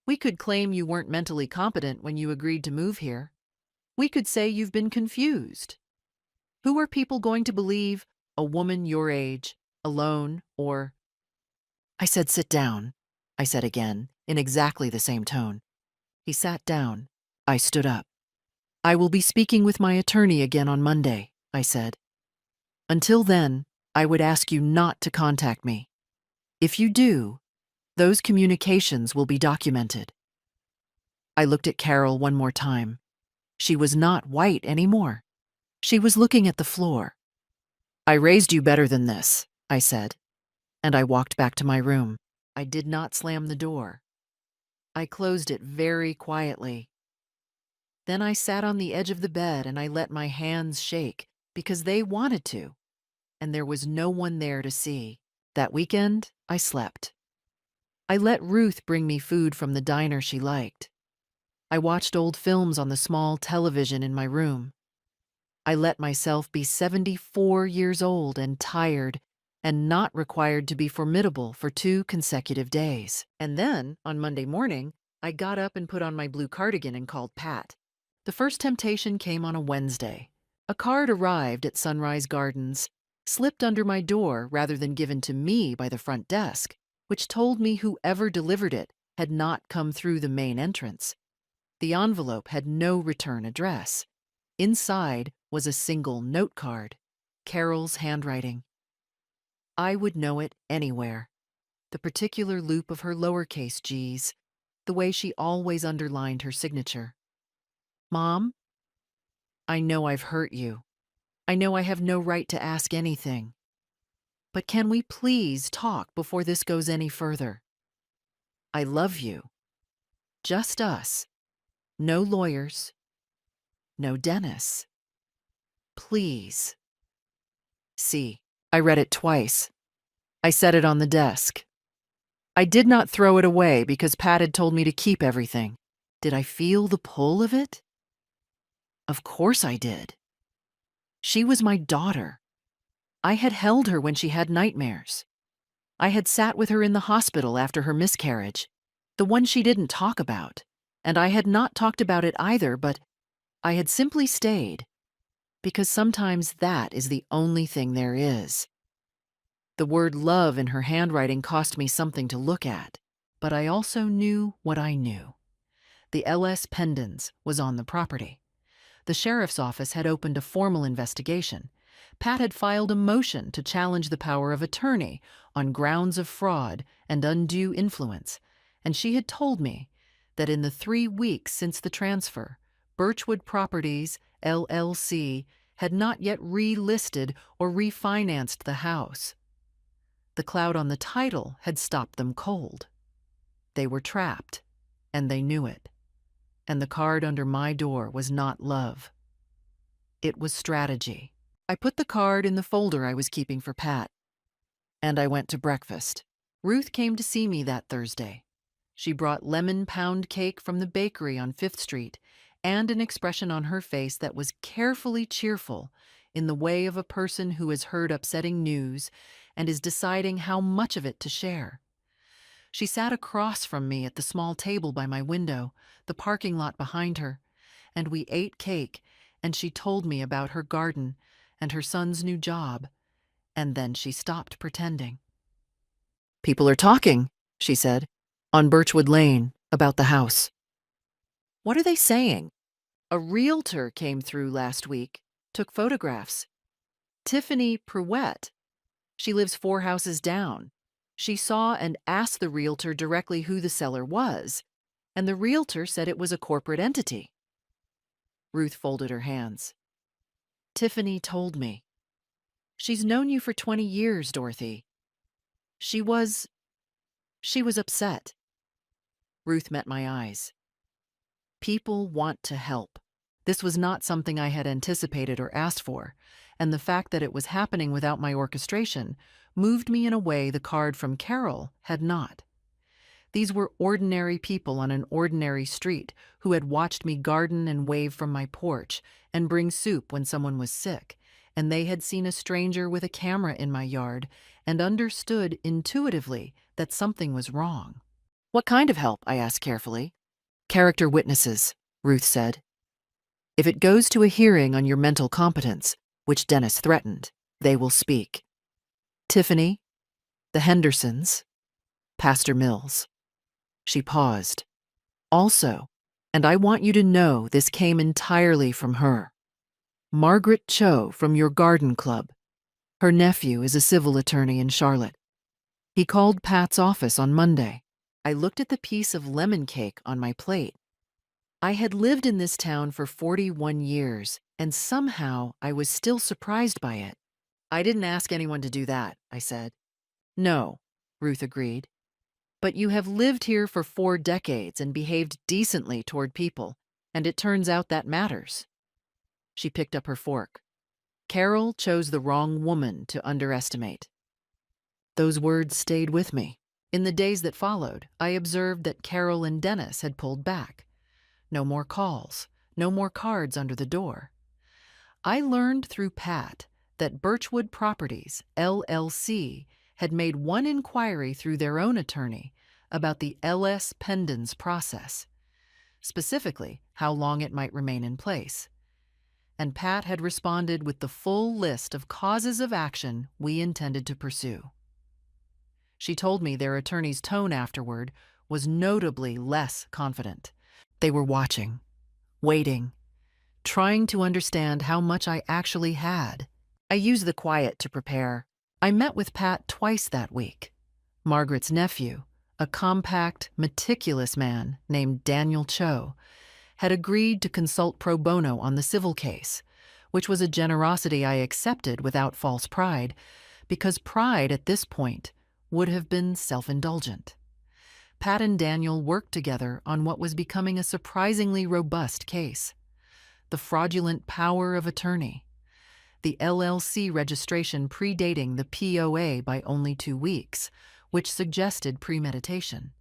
Speaker 1: "We could claim you weren't mentally competent when you agreed to move here. We could say you've been confused. Who are people going to believe? A woman your age, alone, or—" I said sit down. I said again, in exactly the same tone. He sat down. I stood up. I will be speaking with my attorney again on Monday, I said. Until then, I would ask you not to contact me. If you do, those communications will be documented. I looked at Carol one more time. She was not white anymore. She was looking at the floor. I raised you better than this, I said, and I walked back to my room. I did not slam the door. I closed it very quietly. Then I sat on the edge of the bed and I let my hands shake because they wanted to, and there was no one there to see. That weekend, I slept. I let Ruth bring me food from the diner she liked. I watched old films on the small television in my room. I let myself be 74 years old and tired and not required to be formidable for 2 consecutive days. And then, on Monday morning, I got up and put on my blue cardigan and called Pat. The first temptation came on a Wednesday. A card arrived at Sunrise Gardens, slipped under my door rather than given to me by the front desk, which told me whoever delivered it had not come through the main entrance. The envelope had no return address. Inside was a single note card, Carol's handwriting. I would know it anywhere. The particular loop of her lowercase g's, the way she always underlined her signature. Mom, I know I've hurt you. I know I have no right to ask anything. But can we please talk before this goes any further? I love you. Just us. No lawyers. No Dennis. Please. See, I read it twice. I set it on the desk. I did not throw it away because Pat had told me to keep everything. Did I feel the pull of it? Of course I did. She was my daughter. I had held her when she had nightmares. I had sat with her in the hospital after her miscarriage, the one she didn't talk about, and I had not talked about it either, but I had simply stayed, because sometimes that is the only thing there is. The word love in her handwriting cost me something to look at, but I also knew what I knew. The L.S. Pendens was on the property. The sheriff's office had opened a formal investigation. Pat had filed a motion to challenge the power of attorney on grounds of fraud and undue influence, and she had told me that in the 3 weeks since the transfer, Birchwood Properties, LLC, had not yet relisted or refinanced the house. The cloud on the title had stopped them cold. They were trapped, and they knew it. And the card under my door was not love. It was strategy. I put the card in the folder I was keeping for Pat, and I went to breakfast. Ruth came to see me that Thursday. She brought lemon pound cake from the bakery on 5th Street and an expression on her face that was carefully cheerful in the way of a person who has heard upsetting news and is deciding how much of it to share. She sat across from me at the small table by my window, the parking lot behind her, and we ate cake, and she told me about her garden and her son's new job, and then she stopped pretending. People are talking, she said, on Birchwood Lane, about the house. What are they saying? A realtor came through last week, took photographs. Tiffany Pruett. She lives 4 houses down. She saw and asked the realtor directly who the seller was, and the realtor said it was a corporate entity. Ruth folded her hands. Tiffany told me. She's known you for 20 years, Dorothy. She was upset. Ruth met my eyes. People want to help. This was not something I had anticipated or asked for, and the fact that it was happening without my orchestration moved me in a way the card from Carol had not. These were ordinary people on an ordinary street who had watched me garden and wave from my porch and bring soup when someone was sick, and they had seen a stranger with a camera in my yard and understood intuitively that something was wrong. What kind of help? I asked carefully. Character witnesses, Ruth said. If it goes to a hearing on your mental competence, which Dennis threatened, they will speak. Tiffany, the Hendersons, Pastor Mills. She paused. Also, and I want you to know this came entirely from her. Margaret Cho from your garden club. Her nephew is a civil attorney in Charlotte. He called Pat's office on Monday. I looked at the piece of lemon cake on my plate. I had lived in this town for 41 years, and somehow I was still surprised by it. I didn't ask anyone to do that, I said. No, Ruth agreed. But you have lived here for 4 decades and behaved decently toward people, and it turns out that matters. She picked up her fork. Carol chose the wrong woman to underestimate. Those words stayed with me. In the days that followed, I observed that Carol and Dennis had pulled back. No more calls, no more cards under the door. I learned through Pat that Birchwood Properties, LLC, had made one inquiry through their own attorney about the LS Pendens process, specifically how long it might remain in place. And Pat had responded with the full list of causes of action we intended to pursue. She told me their attorney's tone afterward was notably less confident. They were watching, waiting, trying to understand how much I actually had. I used the quiet to prepare. I met with Pat twice that week. Margaret's nephew, a compact, meticulous man named Daniel Cho, had agreed to consult pro bono on the civil case, which was a generosity I accepted without false pride, because pride at this point would have been self-indulgent. Pat and Daniel worked together on what was becoming a surprisingly robust case: the fraudulent power of attorney, the LLC registration predating the POA by only 2 weeks, which suggested premeditation,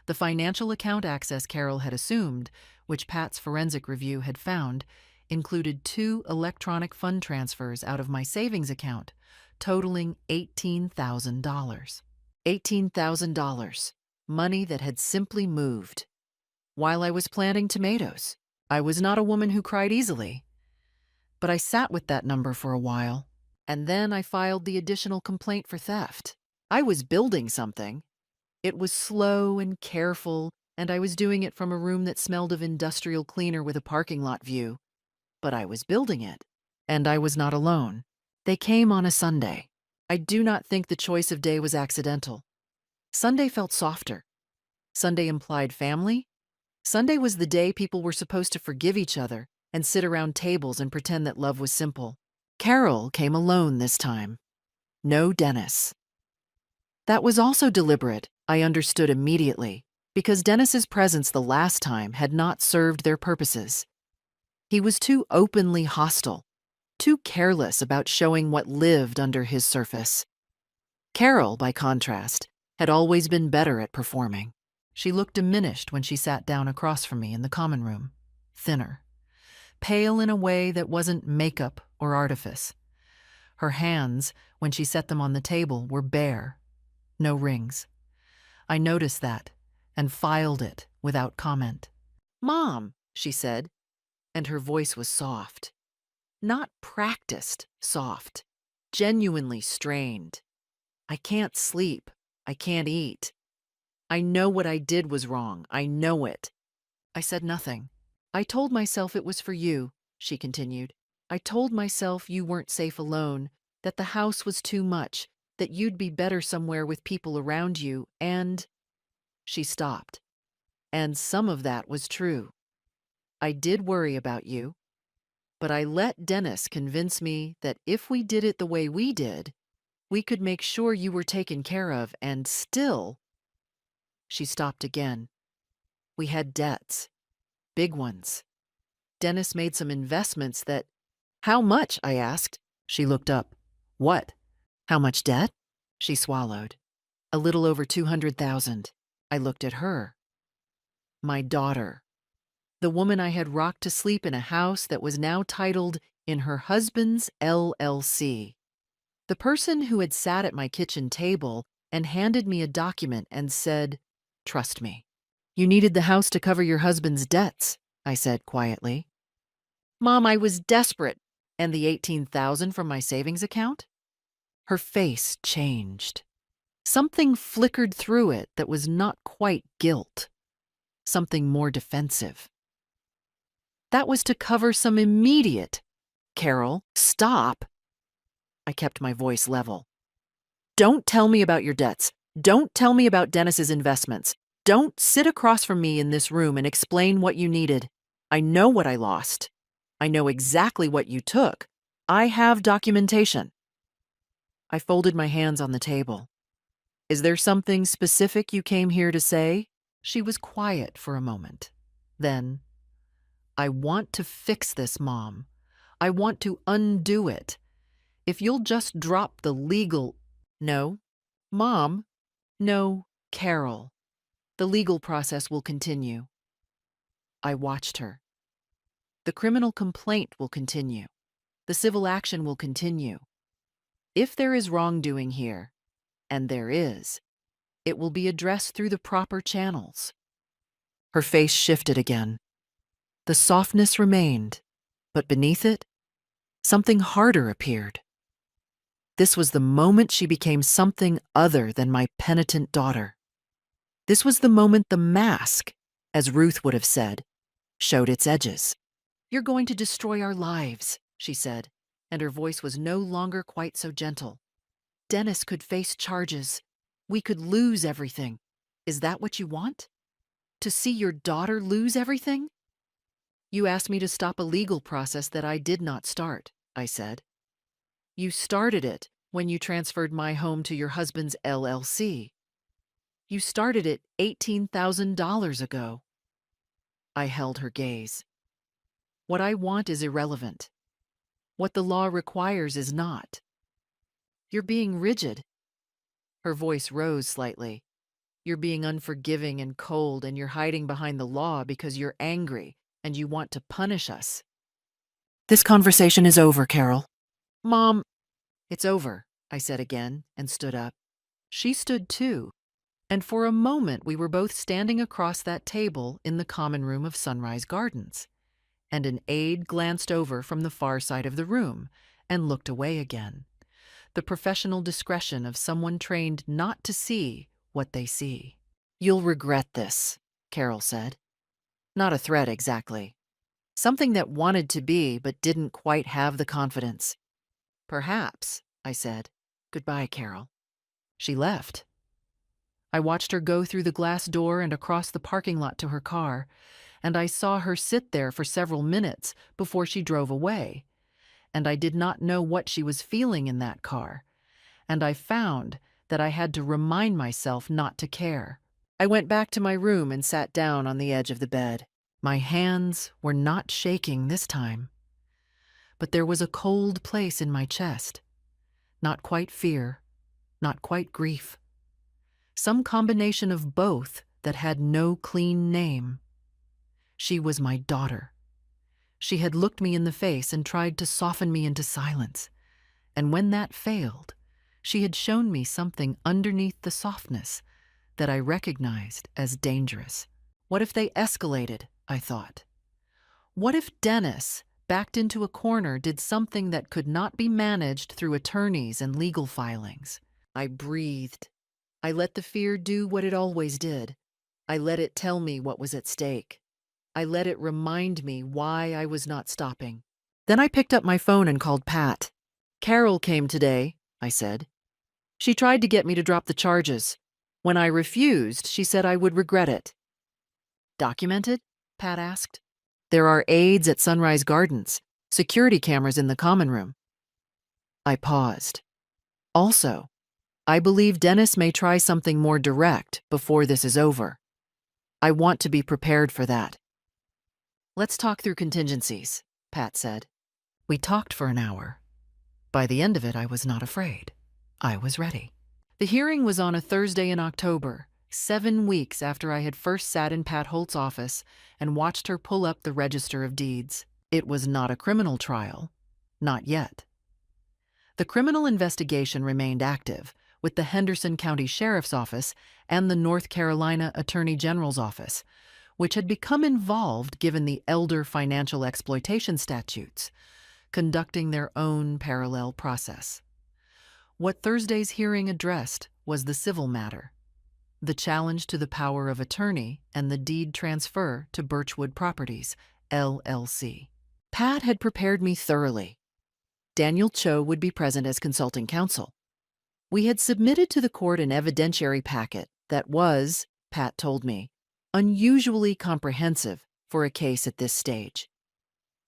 Speaker 1: the financial account access Carol had assumed, which Pat's forensic review had found, included 2 electronic fund transfers out of my savings account, totaling $18,000. $18,000, money that had simply moved. While I was planting tomatoes, I was not a woman who cried easily. But I sat with that number for a while, and then I filed the additional complaint for theft. I was building something. It was slow and careful, and I was doing it from a room that smelled of industrial cleaner with a parking lot view. But I was building it, and I was not alone. They came on a Sunday. I do not think the choice of day was accidental. Sunday felt softer. Sunday implied family. Sunday was the day people were supposed to forgive each other and sit around tables and pretend that love was simple. Carol came alone this time. No Dennis. That was also deliberate, I understood immediately, because Dennis's presence the last time had not served their purposes. He was too openly hostile, too careless about showing what lived under his surface. Carol, by contrast, had always been better at performing. She looked diminished when she sat down across from me in the common room, thinner, pale in a way that wasn't makeup or artifice. Her hands, when she set them on the table, were bare, no rings. I noticed that and filed it without comment. "Mom," she said, and her voice was soft. Not practiced soft, genuinely strained. "I can't sleep. I can't eat. I know what I did was wrong. I know it." I said nothing. "I told myself it was for you," she continued. "I told myself you weren't safe alone, that the house was too much, that you'd be better somewhere with people around you, and—" She stopped. "And some of that was true. I did worry about you, but I let Dennis convince me that if we did it the way we did, we could make sure you were taken care of and still—" She stopped again. "We had debts. Big ones. Dennis made some investments that—" "How much?" I asked. She looked up. "What? How much debt?" She swallowed. "A little over 200,000. I looked at her. My daughter. The woman I had rocked to sleep in a house that was now titled in her husband's LLC. The person who had sat at my kitchen table and handed me a document and said, 'Trust me.' You needed the house to cover your husband's debts," I said quietly. "Mom, I was desperate. And the 18,000 from my savings account?" Her face changed. Something flickered through it that was not quite guilt, something more defensive. That was to cover some immediate. Carol, stop. I kept my voice level. Don't tell me about your debts. Don't tell me about Dennis's investments. Don't sit across from me in this room and explain what you needed. I know what I lost. I know exactly what you took. I have documentation. I folded my hands on the table. Is there something specific you came here to say? She was quiet for a moment. Then, I want to fix this, Mom. I want to undo it. If you'll just drop the legal... No, Mom. No, Carol. The legal process will continue. I watched her. The criminal complaint will continue. The civil action will continue. If there is wrongdoing here, and there is, it will be addressed through the proper channels. Her face shifted again. The softness remained, but beneath it, something harder appeared. This was the moment she became something other than my penitent daughter. This was the moment the mask, as Ruth would have said, showed its edges. You're going to destroy our lives, she said, and her voice was no longer quite so gentle. Dennis could face charges. We could lose everything. Is that what you want? To see your daughter lose everything? You asked me to stop a legal process that I did not start, I said. You started it when you transferred my home to your husband's LLC. You started it $18,000 ago. I held her gaze. What I want is irrelevant. What the law requires is not. You're being rigid. Her voice rose slightly. You're being unforgiving and cold, and you're hiding behind the law because you're angry and you want to punish us. This conversation is over, Carol. Mom, it's over, I said again and stood up. She stood too, and for a moment we were both standing across that table in the common room of Sunrise Gardens, and an aide glanced over from the far side of the room and looked away again. The professional discretion of someone trained not to see what they see. You'll regret this, Carol said. Not a threat exactly. Something that wanted to be but didn't quite have the confidence. Perhaps, I said. Goodbye, Carol. She left. I watched her go through the glass door and across the parking lot to her car, and I saw her sit there for several minutes before she drove away. And I did not know what she was feeling in that car, and I found that I had to remind myself not to care. I went back to my room and sat down on the edge of the bed. My hands were not shaking this time, but there was a cold place in my chest. Not quite fear, not quite grief. Some combination of both that had no clean name. She was my daughter. She had looked me in the face and tried to soften me into silence, and when that failed, she had shown me something underneath the softness that I recognized as dangerous. What if they escalated, I thought. What if Dennis, backed into a corner, did something that could not be managed through attorneys and legal filings? I breathed. I let the fear do what it always did. I let it tell me what was at stake. I let it remind me why I was not stopping. Then I picked up my phone and called Pat. Carol came today, I said. She tried to get me to drop the charges. When I refused, she said I would regret it. Documented? Pat asked. There are aides at Sunrise Gardens, security cameras in the common room. I paused. Also, I believe Dennis may try something more direct before this is over. I want to be prepared for that. Let's talk through contingencies, Pat said. We talked for an hour. By the end of it, I was not afraid. I was ready. The hearing was on a Thursday in October, 7 weeks after I had first sat in Pat Holt's office and watched her pull up the Register of Deeds. It was not a criminal trial. Not yet. The criminal investigation remained active, with the Henderson County Sheriff's Office and the North Carolina Attorney General's Office, which had become involved given the elder financial exploitation statutes, conducting their own parallel process. What Thursday's hearing addressed was the civil matter, the challenge to the power of attorney and the deed transfer to Birchwood Properties, LLC. Pat had prepared me thoroughly. Daniel Cho would be present as consulting counsel. We had submitted to the court an evidentiary packet that was, Pat told me, unusually comprehensive for a case at this stage.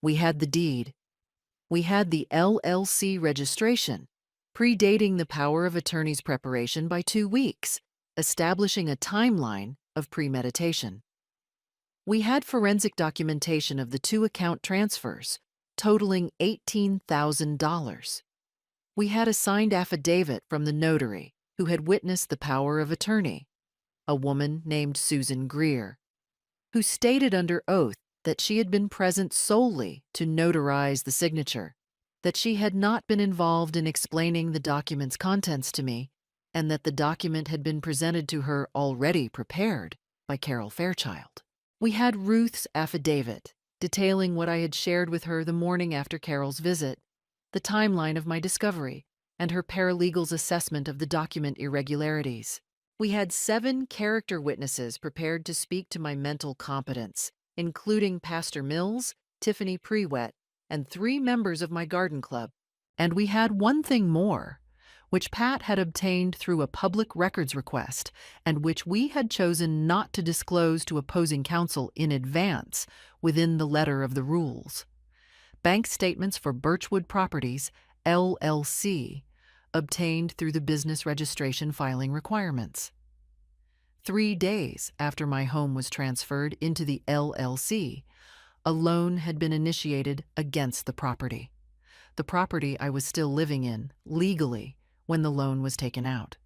Speaker 1: We had the deed. We had the LLC registration, predating the power of attorney's preparation by 2 weeks, establishing a timeline of premeditation. We had forensic documentation of the 2 account transfers, totaling $18,000. We had a signed affidavit from the notary who had witnessed the power of attorney, a woman named Susan Greer, who stated under oath that she had been present solely to notarize the signature, that she had not been involved in explaining the document's contents to me, and that the document had been presented to her already prepared by Carol Fairchild. We had Ruth's affidavit, detailing what I had shared with her the morning after Carol's visit, the timeline of my discovery, and her paralegal's assessment of the document irregularities. We had 7 character witnesses prepared to speak to my mental competence, including Pastor Mills, Tiffany Prewett, and 3 members of my garden club. And we had one thing more, which Pat had obtained through a public records request, and which we had chosen not to disclose to opposing counsel in advance within the letter of the rules. Bank statements for Birchwood Properties, LLC, obtained through the business registration filing requirements. 3 days after my home was transferred into the LLC, a loan had been initiated against the property I was still living in, legally, when the loan was taken out.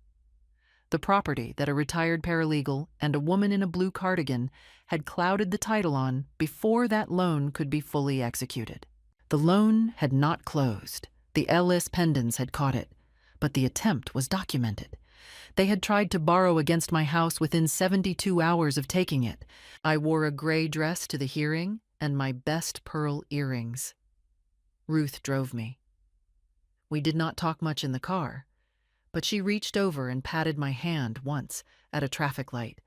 Speaker 1: The property that a retired paralegal and a woman in a blue cardigan had clouded the title on before that loan could be fully executed. The loan had not closed. The Ellis Pendens had caught it, but the attempt was documented. They had tried to borrow against my house within 72 hours of taking it. I wore a gray dress to the hearing and my best pearl earrings. Ruth drove me. We did not talk much in the car, but she reached over and patted my hand once at a traffic light,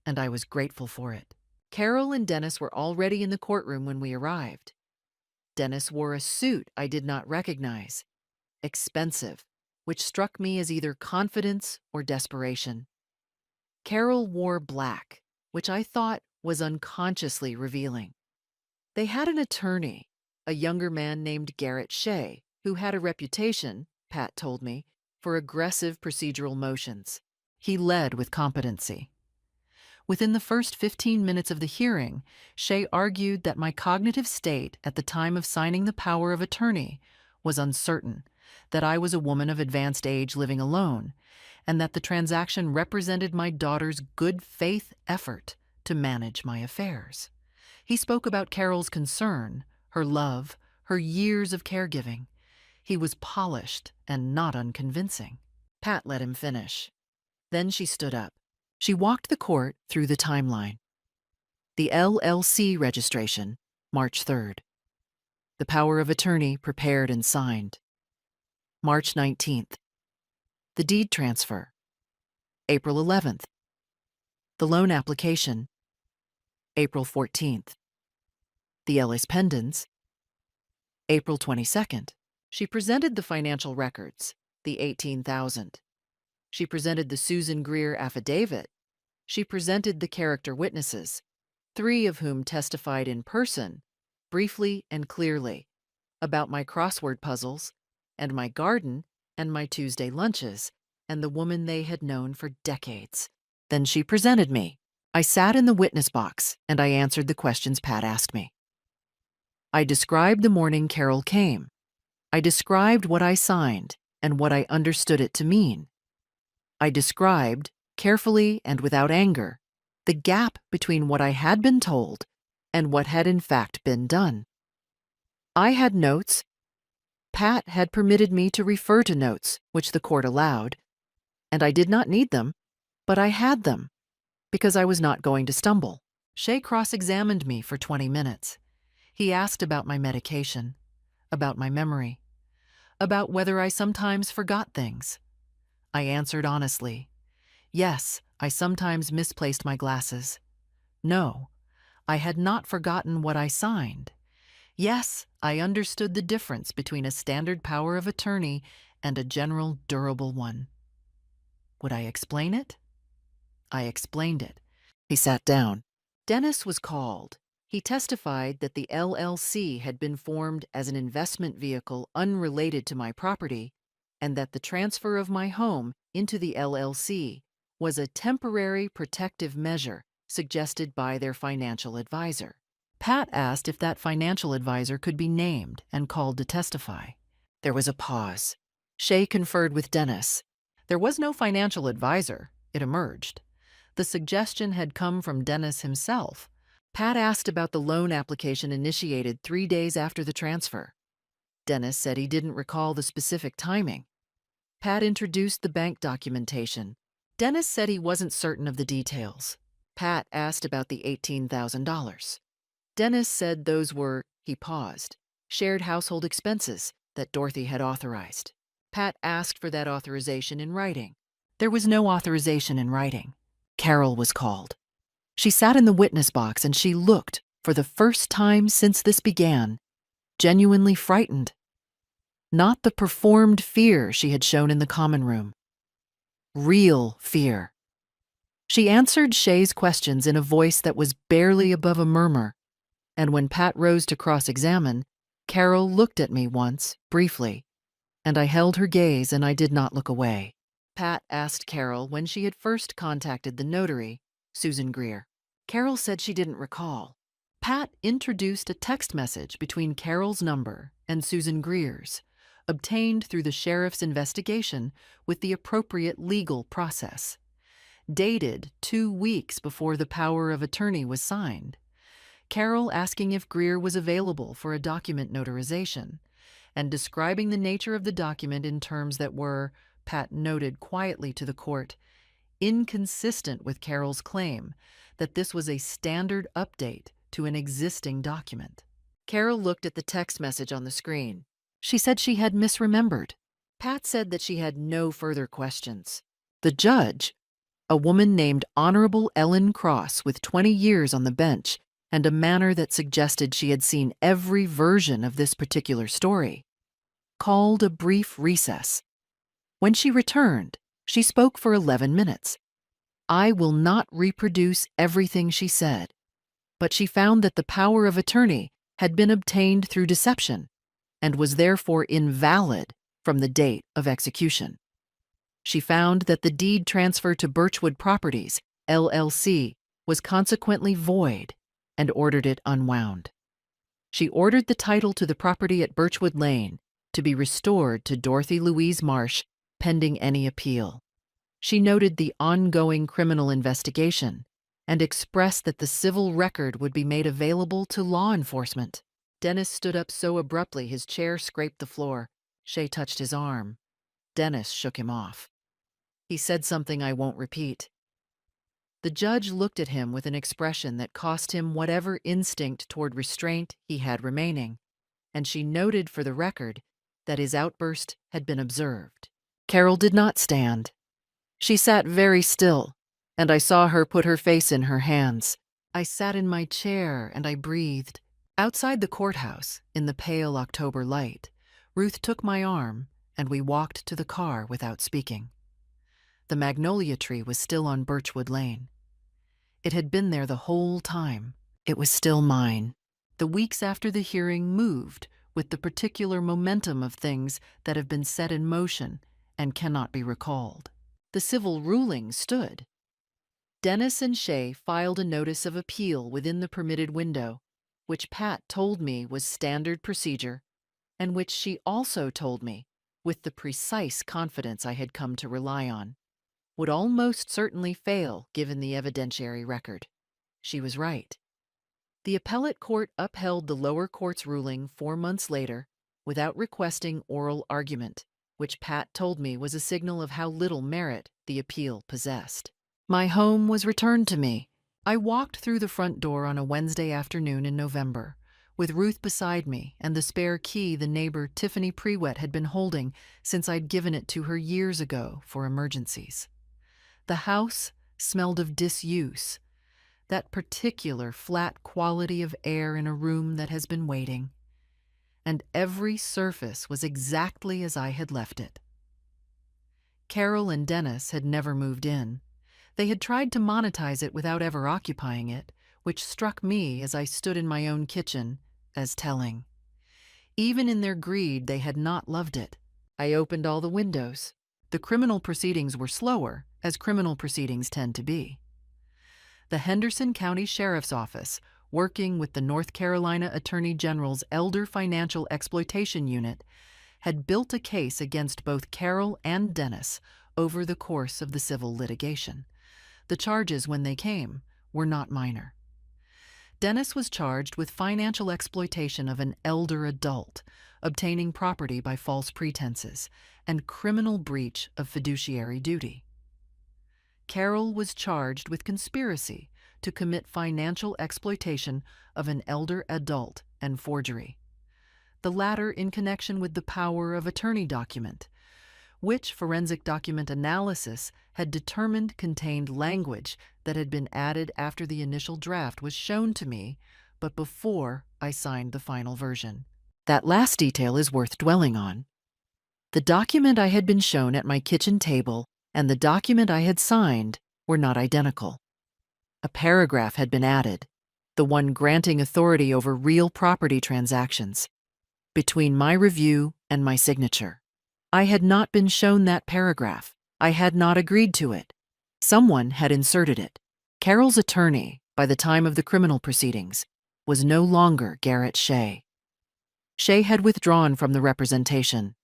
Speaker 1: and I was grateful for it. Carol and Dennis were already in the courtroom when we arrived. Dennis wore a suit I did not recognize, expensive, which struck me as either confidence or desperation. Carol wore black, which I thought was unconsciously revealing. They had an attorney, a younger man named Garrett Shea, who had a reputation, Pat told me, for aggressive procedural motions. He led with competency. Within the first 15 minutes of the hearing, Shea argued that my cognitive state at the time of signing the power of attorney was uncertain, that I was a woman of advanced age living alone, and that the transaction represented my daughter's good faith effort to manage my affairs. He spoke about Carol's concern, her love, her years of caregiving. He was polished and not unconvincing. Pat let him finish. Then she stood up. She walked the court through the timeline. The LLC registration, March 3rd. The power of attorney prepared and signed, March 19th. The deed transfer, April 11th. The loan application, April 14th. The Ellis Pendens, April 22nd. She presented the financial records, the $18,000. She presented the Susan Greer affidavit. She presented the character witnesses, 3 of whom testified in person, briefly and clearly, about my crossword puzzles, and my garden, and my Tuesday lunches, and the woman they had known for decades. Then she presented me. I sat in the witness box, and I answered the questions Pat asked me. I described the morning Carol came. I described what I signed and what I understood it to mean. I described, carefully and without anger, the gap between what I had been told and what had in fact been done. I had notes. Pat had permitted me to refer to notes, which the court allowed, and I did not need them, but I had them, because I was not going to stumble. Shea cross-examined me for 20 minutes. He asked about my medication, about my memory, about whether I sometimes forgot things. I answered honestly, Yes, I sometimes misplaced my glasses. No, I had not forgotten what I signed. Yes, I understood the difference between a standard power of attorney and a general durable one. Would I explain it? I explained it. He sat down. Dennis was called. He testified that the LLC had been formed as an investment vehicle unrelated to my property, and that the transfer of my home into the LLC was a temporary protective measure suggested by their financial advisor. Pat asked if that financial advisor could be named and called to testify. There was a pause. Shay conferred with Dennis. There was no financial advisor, it emerged. The suggestion had come from Dennis himself. Pat asked about the loan application initiated 3 days after the transfer. Dennis said he didn't recall the specific timing. Pat introduced the bank documentation. Dennis said he wasn't certain of the details. Pat asked about the $18,000. Dennis said those were, he paused, shared household expenses that Dorothy had authorized. Pat asked for that authorization in writing. There was no authorization in writing. Carol was called. She sat in the witness box and she looked, for the first time since this began, genuinely frightened. Not the performed fear she had shown in the common room. Real fear. She answered Shay's questions in a voice that was barely above a murmur, and when Pat rose to cross-examine, Carol looked at me once, briefly, and I held her gaze and I did not look away. Pat asked Carol when she had first contacted the notary, Susan Greer. Carol said she didn't recall. Pat introduced a text message between Carol's number and Susan Greer's, obtained through the sheriff's investigation with the appropriate legal process. Dated 2 weeks before the power of attorney was signed. Carol asking if Greer was available for a document notarization, and describing the nature of the document in terms that were, Pat noted quietly to the court, inconsistent with Carol's claim that this was a standard update to an existing document. Carol looked at the text message on the screen. She said she had misremembered. Pat said that she had no further questions. The judge, a woman named Honorable Ellen Cross with 20 years on the bench and a manner that suggested she had seen every version of this particular story, called a brief recess. When she returned, she spoke for 11 minutes. I will not reproduce everything she said, but she found that the power of attorney had been obtained through deception and was therefore invalid from the date of execution. She found that the deed transfer to Birchwood Properties, LLC, was consequently void and ordered it unwound. She ordered the title to the property at Birchwood Lane to be restored to Dorothy Louise Marsh pending any appeal. She noted the ongoing criminal investigation and expressed that the civil record would be made available to law enforcement. Dennis stood up so abruptly his chair scraped the floor. Shay touched his arm. Dennis shook him off. He said something I won't repeat. The judge looked at him with an expression that cost him whatever instinct toward restraint he had remaining, and she noted for the record that his outburst had been observed. Carol did not stand. She sat very still, and I saw her put her face in her hands. I sat in my chair and I breathed. Outside the courthouse, in the pale October light, Ruth took my arm and we walked to the car without speaking. The magnolia tree was still on Birchwood Lane. It had been there the whole time. It was still mine. The weeks after the hearing moved with the particular momentum of things that have been set in motion and cannot be recalled. The civil ruling stood. Dennis and Shay filed a notice of appeal within the permitted window, which Pat told me was standard procedure, and which she also told me, with the precise confidence I had come to rely on, would almost certainly fail given the evidentiary record. She was right. The appellate court upheld the lower court's ruling 4 months later without requesting oral argument, which Pat told me was a signal of how little merit the appeal possessed. My home was returned to me. I walked through the front door on a Wednesday afternoon in November, with Ruth beside me and the spare key the neighbor Tiffany Prewett had been holding since I'd given it to her years ago for emergencies. The house smelled of disuse, that particular flat quality of air in a room that has been waiting, and every surface was exactly as I had left it. Carol and Dennis had never moved in. They had tried to monetize it without ever occupying it, which struck me as I stood in my own kitchen as telling. Even in their greed, they had not loved it. I opened all the windows. The criminal proceedings were slower, as criminal proceedings tend to be. The Henderson County Sheriff's Office, working with the North Carolina Attorney General's Elder Financial Exploitation Unit, had built a case against both Carol and Dennis over the course of the civil litigation. The charges, when they came, were not minor. Dennis was charged with financial exploitation of an elder adult, obtaining property by false pretenses, and criminal breach of fiduciary duty. Carol was charged with conspiracy to commit financial exploitation of an elder adult and forgery, the latter in connection with the power of attorney document, which forensic document analysis had determined contained language that had been added after the initial draft was shown to me, but before I signed the final version. That last detail is worth dwelling on. The document I had been shown at my kitchen table and the document I had signed were not identical. A paragraph had been added, the one granting authority over real property transactions, between my review and my signature. I had not been shown that paragraph. I had not agreed to it. Someone had inserted it. Carol's attorney, by the time of the criminal proceedings, was no longer Garrett Shea. Shea had withdrawn from the representation.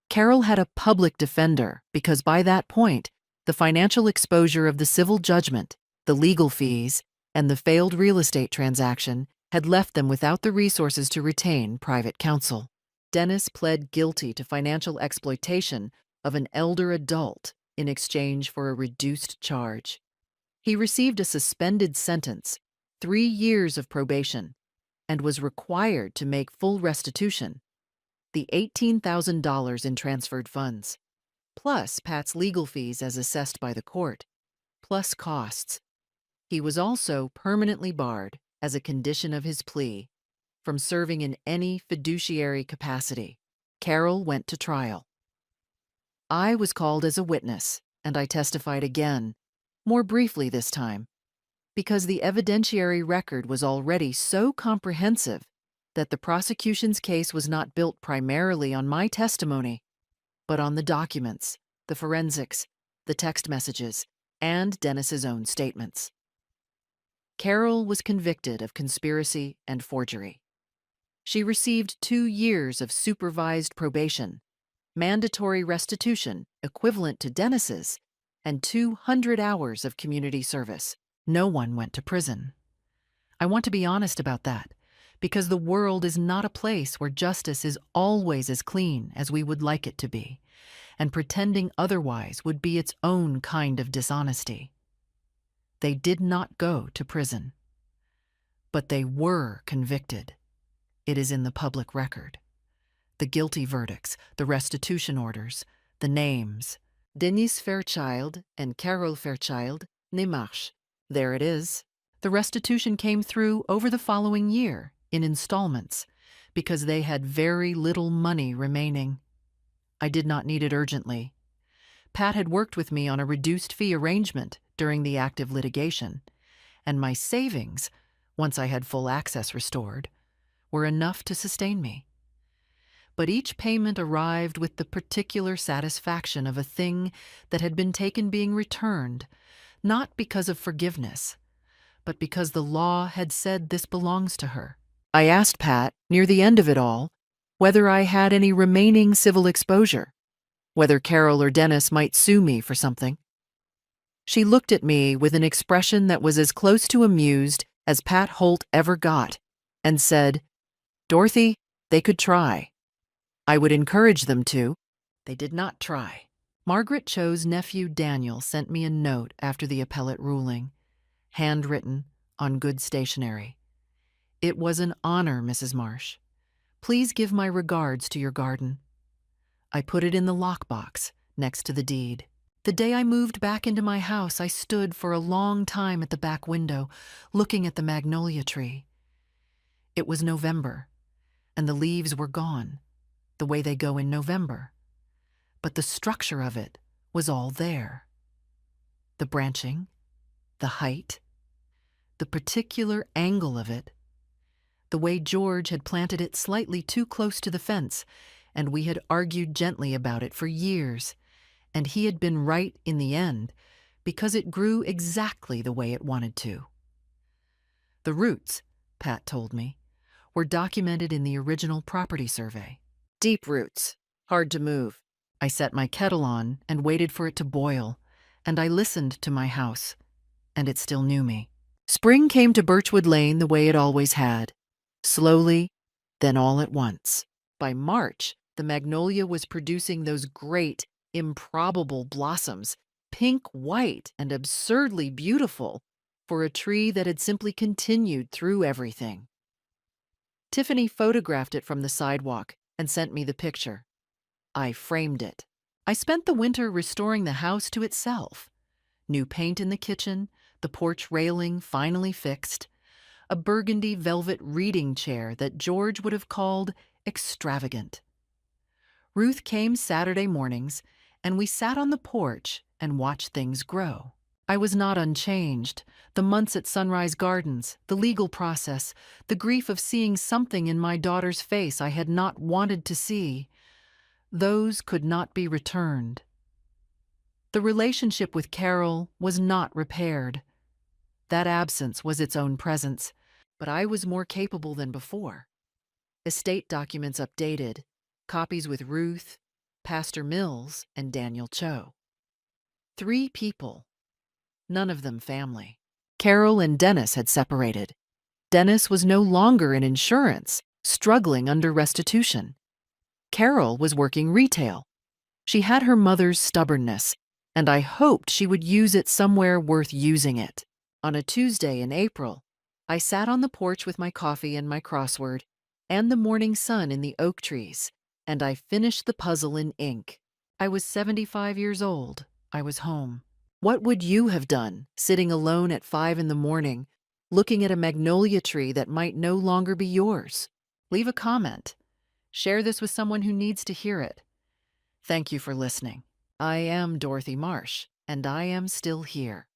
Speaker 1: Carol had a public defender because by that point, the financial exposure of the civil judgment, the legal fees, and the failed real estate transaction had left them without the resources to retain private counsel. Dennis pled guilty to financial exploitation of an elder adult in exchange for a reduced charge. He received a suspended sentence, 3 years of probation, and was required to make full restitution, the $18,000 in transferred funds, plus Pat's legal fees as assessed by the court, plus costs. He was also permanently barred, as a condition of his plea, from serving in any fiduciary capacity. Carol went to trial. I was called as a witness, and I testified again, more briefly this time, because the evidentiary record was already so comprehensive that the prosecution's case was not built primarily on my testimony, but on the documents, the forensics, the text messages, and Dennis's own statements. Carol was convicted of conspiracy and forgery. She received 2 years of supervised probation, mandatory restitution equivalent to Dennis's, and 200 hours of community service. No one went to prison. I want to be honest about that, because the world is not a place where justice is always as clean as we would like it to be, and pretending otherwise would be its own kind of dishonesty. They did not go to prison, but they were convicted. It is in the public record. The guilty verdicts, the restitution orders, the names. Denise Fairchild and Carol Fairchild, Nemarche. There it is. The restitution came through over the following year, in installments, because they had very little money remaining. I did not need it urgently. Pat had worked with me on a reduced fee arrangement during the active litigation, and my savings, once I had full access restored, were enough to sustain me. But each payment arrived with the particular satisfaction of a thing that had been taken being returned, not because of forgiveness, but because the law had said this belongs to her. I asked Pat, near the end of it all, whether I had any remaining civil exposure, whether Carol or Dennis might sue me for something. She looked at me with an expression that was as close to amused as Pat Holt ever got, and said, "Dorothy, they could try. I would encourage them to." They did not try. Margaret Cho's nephew Daniel sent me a note after the appellate ruling, handwritten on good stationery. "It was an honor, Mrs. Marsh. Please give my regards to your garden." I put it in the lockbox next to the deed. The day I moved back into my house, I stood for a long time at the back window, looking at the magnolia tree. It was November, and the leaves were gone, the way they go in November. But the structure of it was all there. The branching, the height, the particular angle of it, the way George had planted it slightly too close to the fence, and we had argued gently about it for years, and he had been right in the end because it grew exactly the way it wanted to. The roots, Pat told me, were documented in the original property survey. Deep roots, hard to move. I set my kettle on and waited for it to boil, and I listened to my house, and it still knew me. Spring came to Birchwood Lane the way it always had, slowly, then all at once. By March, the magnolia was producing those great, improbable blossoms, pink-white and absurdly beautiful, for a tree that had simply continued through everything. Tiffany photographed it from the sidewalk and sent me the picture. I framed it. I spent the winter restoring the house to itself. New paint in the kitchen, the porch railing finally fixed, a burgundy velvet reading chair that George would have called extravagant. Ruth came Saturday mornings, and we sat on the porch and watched things grow. I was not unchanged. The months at Sunrise Gardens, the legal process, the grief of seeing something in my daughter's face I had not wanted to see, those could not be returned. The relationship with Carol was not repaired. That absence was its own presence, but I was more capable than before. Estate documents updated, copies with Ruth, Pastor Mills, and Daniel Cho. 3 people, none of them family. Carol and Dennis had separated. Dennis was no longer in insurance, struggling under restitution. Carol was working retail. She had her mother's stubbornness, and I hoped she would use it somewhere worth using it. On a Tuesday in April, I sat on the porch with my coffee and my crossword, and the morning sun in the oak trees, and I finished the puzzle in ink. I was 75 years old. I was home. What would you have done, sitting alone at 5 in the morning, looking at a magnolia tree that might no longer be yours? Leave a comment. Share this with someone who needs to hear it. Thank you for listening. I am Dorothy Marsh, and I am still here.